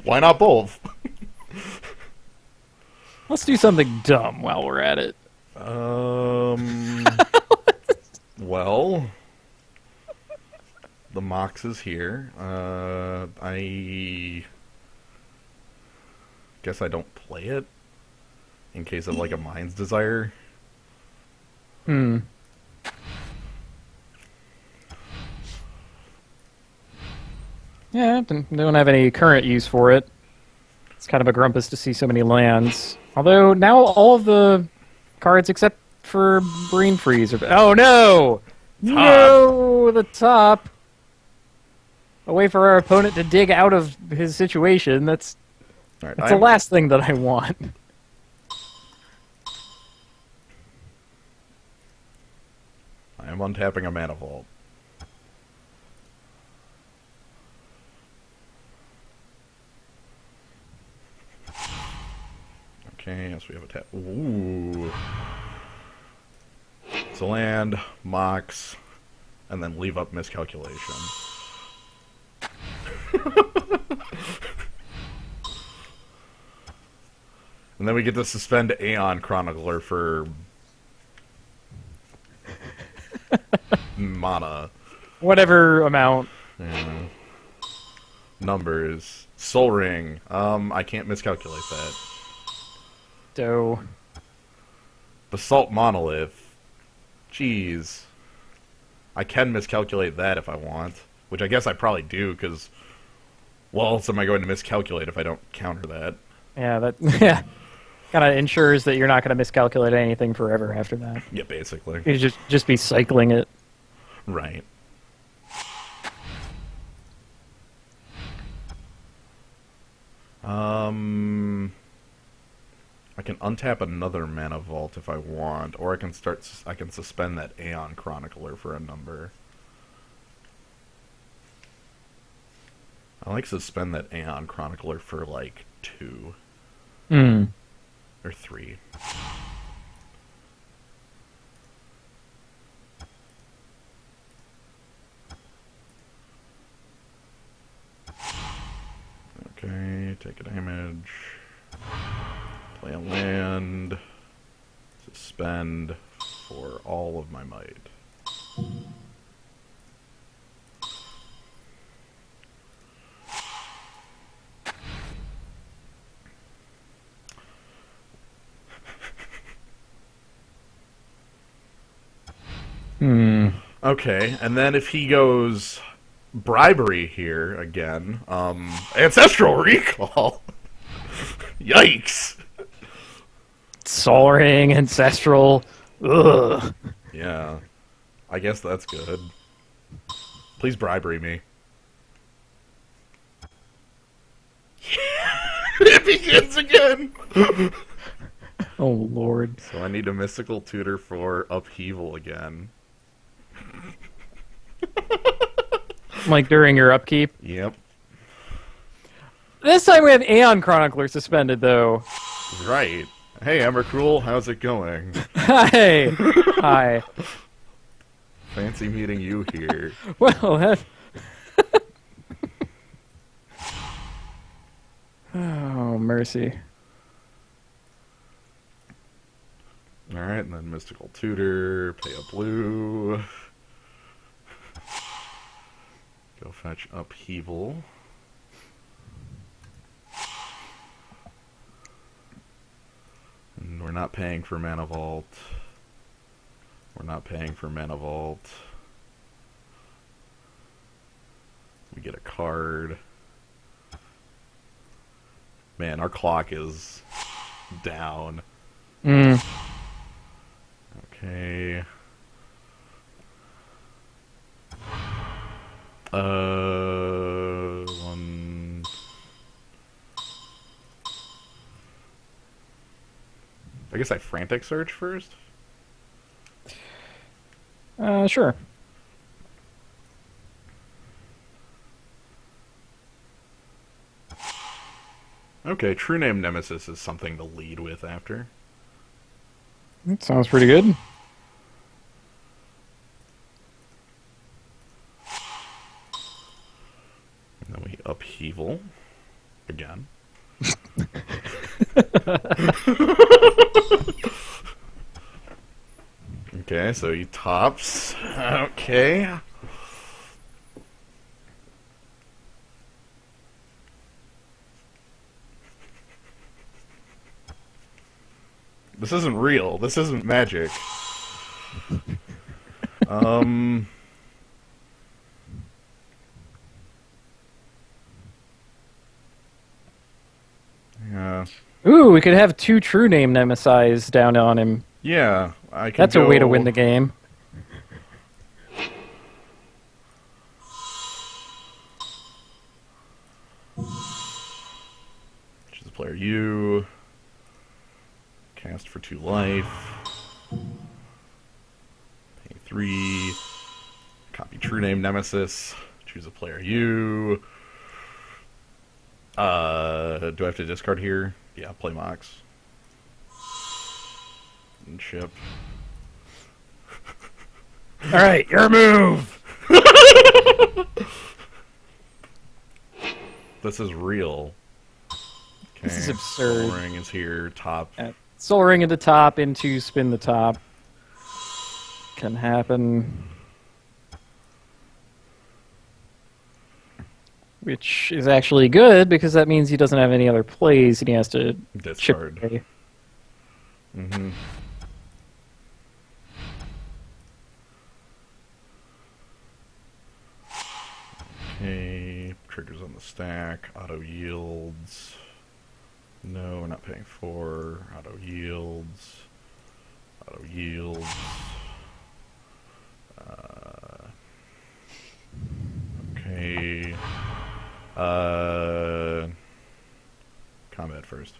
why not both? Let's do something dumb while we're at it. Well, the Mox is here. I guess I don't play it in case of like a Mind's Desire. Hmm. Yeah, don't have any current use for it. It's kind of a grumpus to see so many lands. Although now all of the cards except for Brain Freeze are... Oh no! No! The top! A way for our opponent to dig out of his situation. That's All right, the last thing that I want. I am untapping a Mana Vault. Okay, yes, we have a tap. Ooh. It's a land, Mox, and then leave up Miscalculation. And then we get to suspend Aeon Chronicler for mana. Whatever amount. Yeah. Numbers. Soul Ring. I can't miscalculate that. So... Basalt Monolith. Jeez. I can miscalculate that if I want, which I guess I probably do, because what else am I going to miscalculate if I don't counter that? Yeah, that yeah, kind of ensures that you're not going to miscalculate anything forever after that. Yeah, basically. You just be cycling it. Right. I can untap another Mana Vault if I want, or I can suspend that Aeon Chronicler for a number. I like suspend that Aeon Chronicler for like 2 Hmm. or 3. Okay, take a damage. Play a land. Suspend for all of my might. Hmm. Okay, and then if he goes bribery here again, ancestral recall. Yikes. Sol Ring, Ancestral. Ugh. Yeah, I guess that's good. Please bribery me. It begins again. Oh Lord. So I need a mystical tutor for upheaval again. Like during your upkeep. Yep. This time we have Aeon Chronicler suspended though. Right. Hey, Emrakul, how's it going? Hi. Hi. Fancy meeting you here. Well, that... Oh, mercy. Alright, and then mystical tutor, pay a blue. Go fetch upheaval. And we're not paying for Mana Vault. We're not paying for Mana Vault. We get a card. Man, our clock is down. Mm. Okay. One. I guess I frantic search first. Sure. Okay, True Name Nemesis is something to lead with after. That sounds pretty good. And then we upheaval again. Okay, so he tops. Okay. This isn't real. This isn't magic. Yeah. Ooh, we could have 2 True Name Nemesis down on him. Yeah, I can That's a way to win the game. Choose a player you. Cast for 2 life. Pay 3. Copy True Name Nemesis. Choose a player you. Do I have to discard here? Yeah, play Mox. And ship. Alright, your move! This is real. Okay, This is absurd. Soul Ring is here, top. Soul Ring at the top, into spin the top. Can happen. Which is actually good, because that means he doesn't have any other plays, and he has to chip Discard. away. Mm-hmm. Okay, triggers on the stack, auto yields. No, we're not paying 4. Auto yields. Auto yields. Okay. Combat first.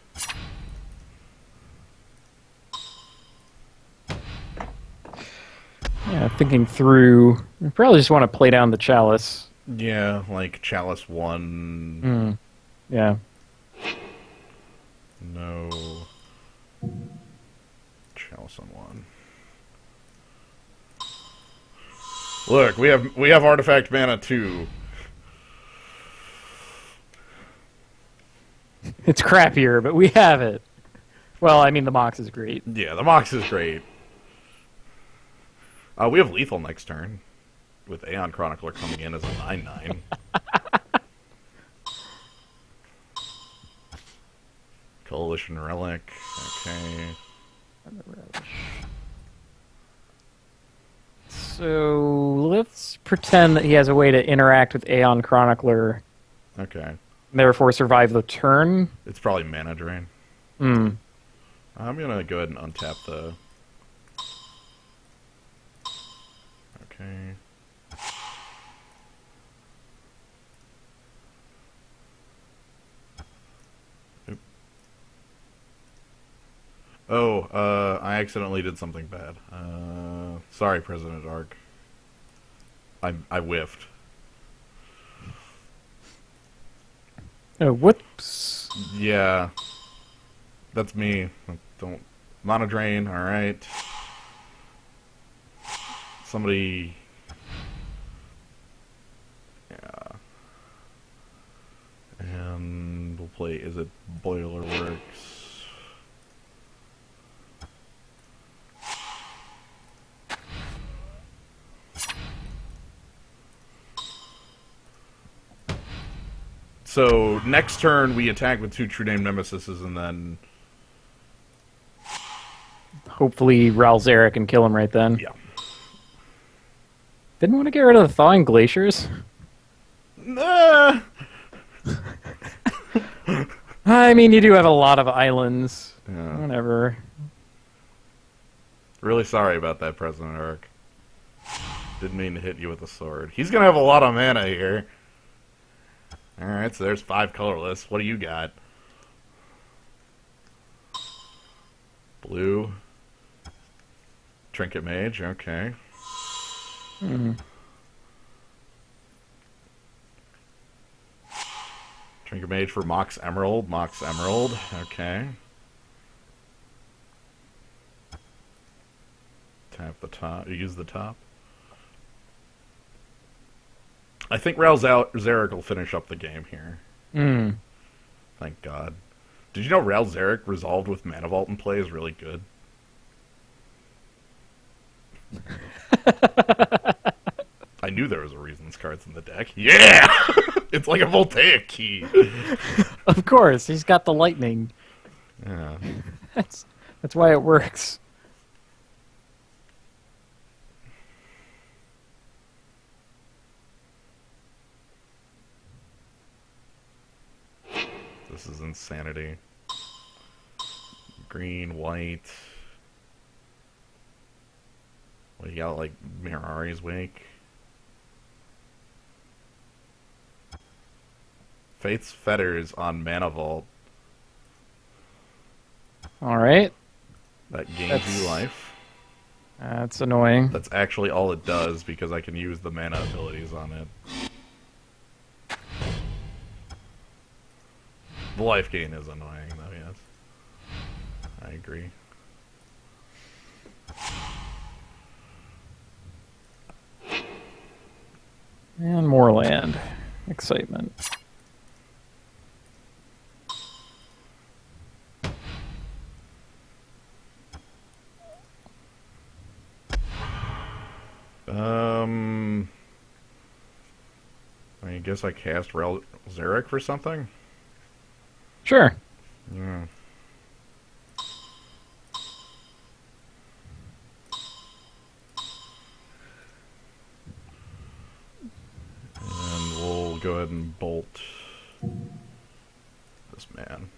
Yeah, thinking through. I probably just want to play down the chalice. Yeah, like Chalice 1. Hmm. Yeah. No. Chalice on 1. Look, we have artifact mana 2. It's crappier, but we have it. Well, I mean, the Mox is great. Yeah, the Mox is great. We have lethal next turn, with Aeon Chronicler coming in as a 9/9. Coalition Relic. Okay. So let's pretend that he has a way to interact with Aeon Chronicler, Okay. therefore survive the turn. It's probably mana drain. Hmm. I'm gonna go ahead and untap the... Okay. Oop. Oh, I accidentally did something bad. Sorry, President Arc. I whiffed. Oh, whoops. Yeah. That's me. Don't... Mana drain, alright. Somebody... Yeah. And we'll play... Is it Boilerworks? So, next turn we attack with 2 True Name Nemesises and then... Hopefully, Ral Zarek can kill him right then. Yeah. Didn't want to get rid of the Thawing Glaciers. I mean, you do have a lot of islands. Yeah. Whatever. Really sorry about that, President Arc. Didn't mean to hit you with a sword. He's gonna have a lot of mana here. Alright, so there's 5 colorless. What do you got? Blue. Trinket Mage, okay. Trinket Mage for Mox Emerald. Mox Emerald, okay. Tap the top. Use the top. I think Ral Zarek will finish up the game here. Hmm. Thank God. Did you know Ral Zarek resolved with Mana Vault in play is really good? I knew there was a Reasons cards in the deck. Yeah! It's like a Voltaic key. Of course, he's got the lightning. Yeah. That's why it works. This is insanity. Green, white. What, you got, like, Mirari's Wake? Faith's Fetters on Mana Vault. Alright. That gains you life. That's annoying. That's actually all it does, because I can use the mana abilities on it. The life gain is annoying, though, yes. I agree. And more land. Excitement. I guess I cast Ral Zarek for something? Sure. Yeah. And we'll go ahead and bolt this man.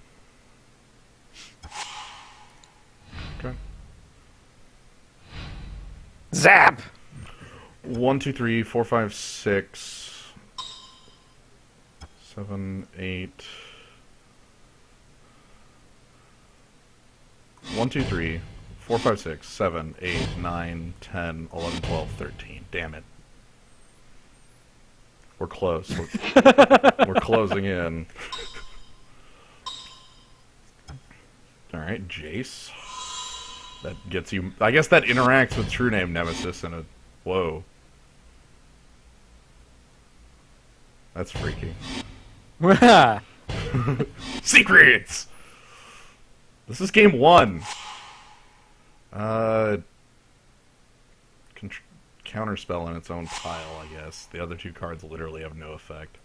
Okay. Zap! 1, 2, 3, 4, 5, 6, 7, 8. 1, 2, 3, 4, 5, 6, 7, 8, 9, 10, 11, 12, 13. Damn it. We're close. We're closing in. Alright, Jace. That gets you... I guess that interacts with True Name Nemesis in a... Whoa. That's freaky. Secrets! This is game 1. Counterspell in its own pile, I guess. The other 2 cards literally have no effect.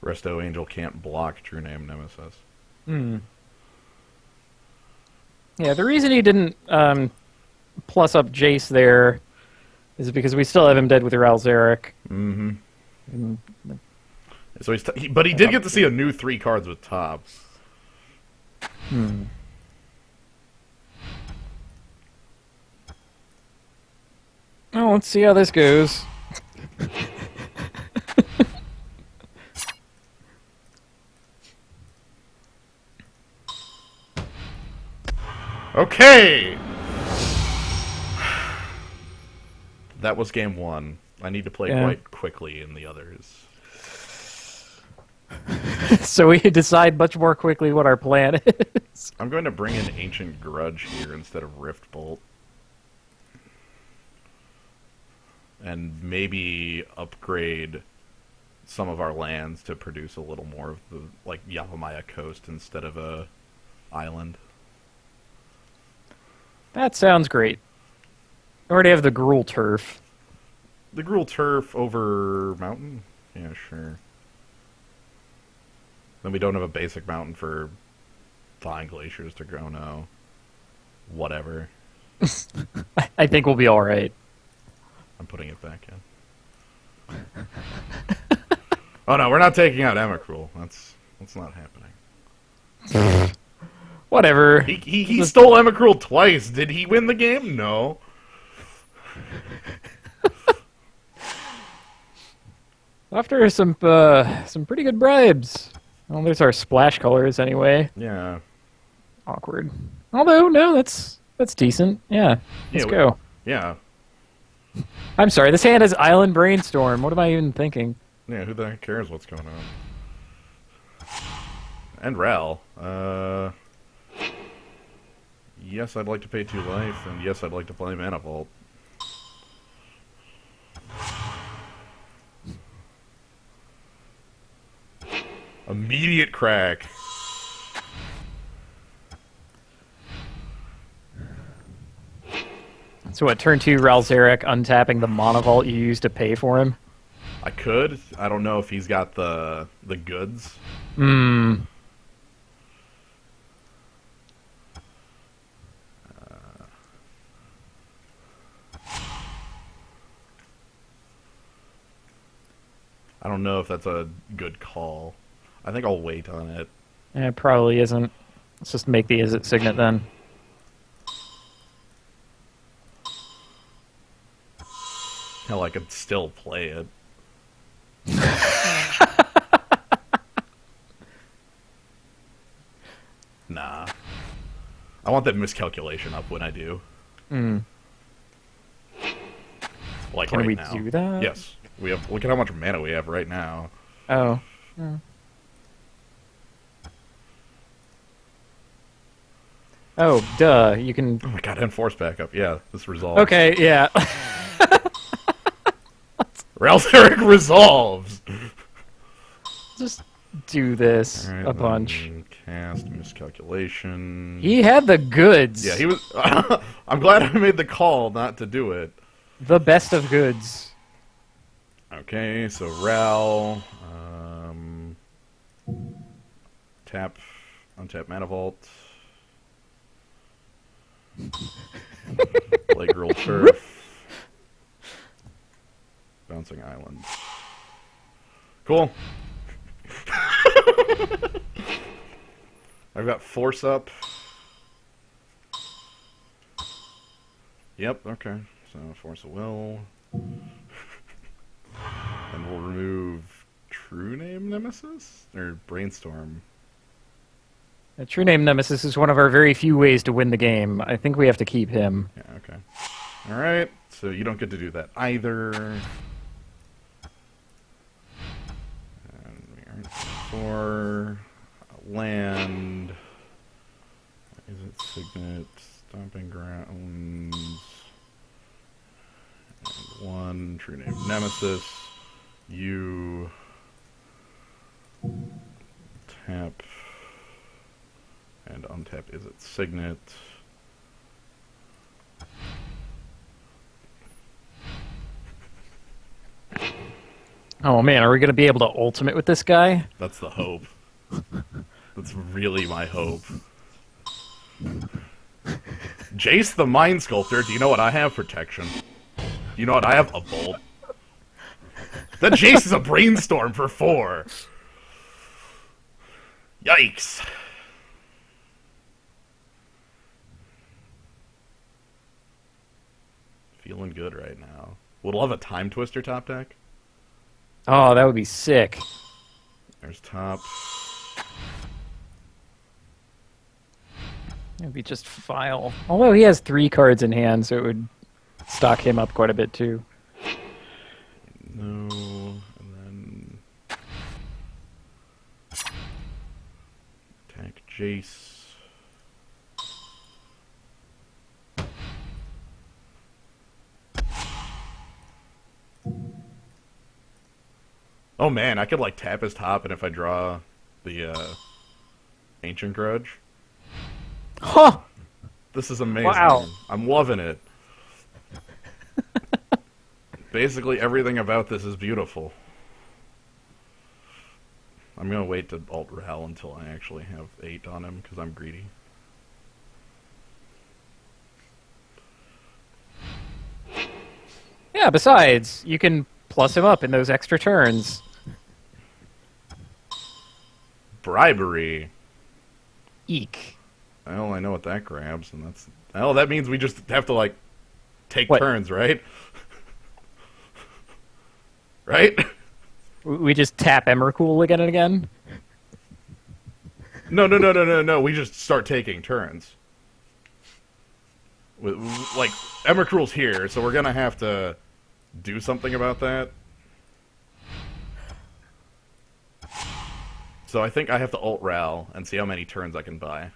Resto Angel can't block True Name Nemesis. Hmm. Yeah, the reason he didn't plus up Jace there is because we still have him dead with Ral Zarek. Mm-hmm. So but he did get to see a new 3 cards with top. Hmm. Oh, let's see how this goes. Okay! That was game 1. I need to play quite quickly in the others. So we decide much more quickly what our plan is. I'm going to bring in Ancient Grudge here instead of Rift Bolt. And maybe upgrade some of our lands to produce a little more of the, like, Yavimaya Coast instead of a island. That sounds great. I already have the Gruul Turf. The Gruul Turf over Mountain? Yeah, sure. Then we don't have a basic mountain for Thawing Glaciers to grow now. Whatever. I think we'll be alright. I'm putting it back in. Oh no, we're not taking out Emrakul. That's not happening. Whatever. He stole Emrakul twice. Did he win the game? No. After some pretty good bribes. Well, there's our splash colors anyway. Yeah. Awkward. Although, no, that's decent. Yeah. Let's go. Yeah. I'm sorry, this hand is Island Brainstorm. What am I even thinking? Yeah, who the heck cares what's going on? And Ral. Yes, I'd like to pay 2 life, and yes, I'd like to play Mana Vault. Immediate crack. So what, turn 2 Ral Zarek untapping the Mana Vault you used to pay for him? I could. I don't know if he's got the goods. Hmm. I don't know if that's a good call. I think I'll wait on it. It probably isn't. Let's just make the Izzet Signet then. Hell, I could still play it. Nah. I want that miscalculation up when I do. Hmm. Like Can right we now. do that? Yes. We have. Look at how much mana we have right now. Oh. Hmm. Oh, duh. You can... Oh my god, enforce backup. Yeah, this resolves. Okay, yeah. Ralzeric resolves! Just do this Alright, a bunch. Cast, miscalculation. He had the goods. Yeah, he was... I'm glad I made the call not to do it. The best of goods. Okay, so Ral... tap... Untap Mana Vault. Play Gruul Turf. Bouncing Island. Cool. I've got Force up. Yep, okay. So, Force of Will. And we'll remove True Name Nemesis? Or Brainstorm? A True Name Nemesis is one of our very few ways to win the game. I think we have to keep him. Yeah, okay. Alright, so you don't get to do that either. And we aren't for land. Is it Signet? Stomping Grounds. And one True Name Nemesis. You tap and untap. Is it Signet? Oh man, are we going to be able to ultimate with this guy? That's the hope. That's really my hope. Jace the Mind Sculptor, do you know what I have? Protection. You know what? I have a bolt. That Jace is a Brainstorm for 4. Yikes. Feeling good right now. Would love a Time Twister top deck. Oh, that would be sick. There's top. It'd be just file. Although he has 3 cards in hand, so it would stock him up quite a bit too. No, and then attack Jace. Oh man, I could like tap his top, and if I draw the Ancient Grudge. Huh! This is amazing. Wow. I'm loving it. Basically, everything about this is beautiful. I'm gonna wait to alt Ral until I actually have 8 on him, because I'm greedy. Yeah, besides, you can plus him up in those extra turns. Bribery. Eek. Well, I know what that grabs, and that's... Oh, that means we just have to, like, take What? turns, right? Right? We just tap Emrakul again and again? No. We just start taking turns. Like, Emrakul's here, so we're gonna have to do something about that. So I think I have to alt Ral and see how many turns I can buy.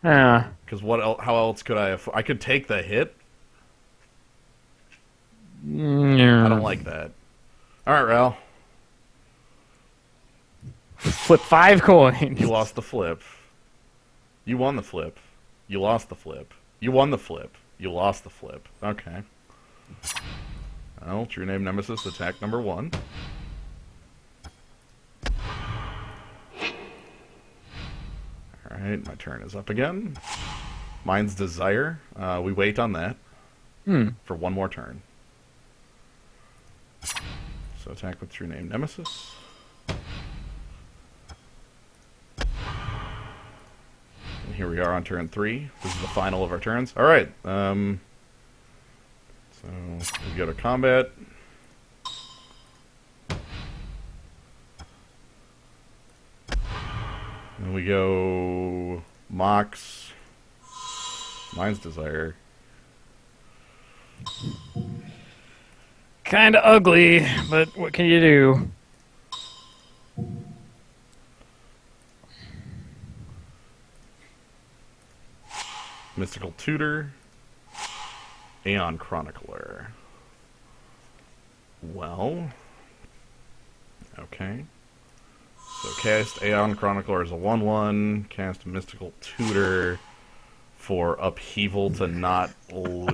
Yeah. Because how else could I... I could take the hit. I don't like that. Alright, Ral. Flip 5 coins. You lost the flip. You won the flip. You lost the flip. You won the flip. You lost the flip. Okay. Well, True Name Nemesis, attack number 1. Alright, my turn is up again. Mine's Desire. We wait on that. For 1 more turn. So attack with True Name Nemesis. And here we are on turn 3. This is the final of our turns. Alright, so we go to combat. And we go Mox. Mine's Desire. Kinda ugly, but what can you do? Mystical Tutor. Aeon Chronicler. Well. Okay. So cast Aeon Chronicler as a 1/1. Cast Mystical Tutor for Upheaval to not lose.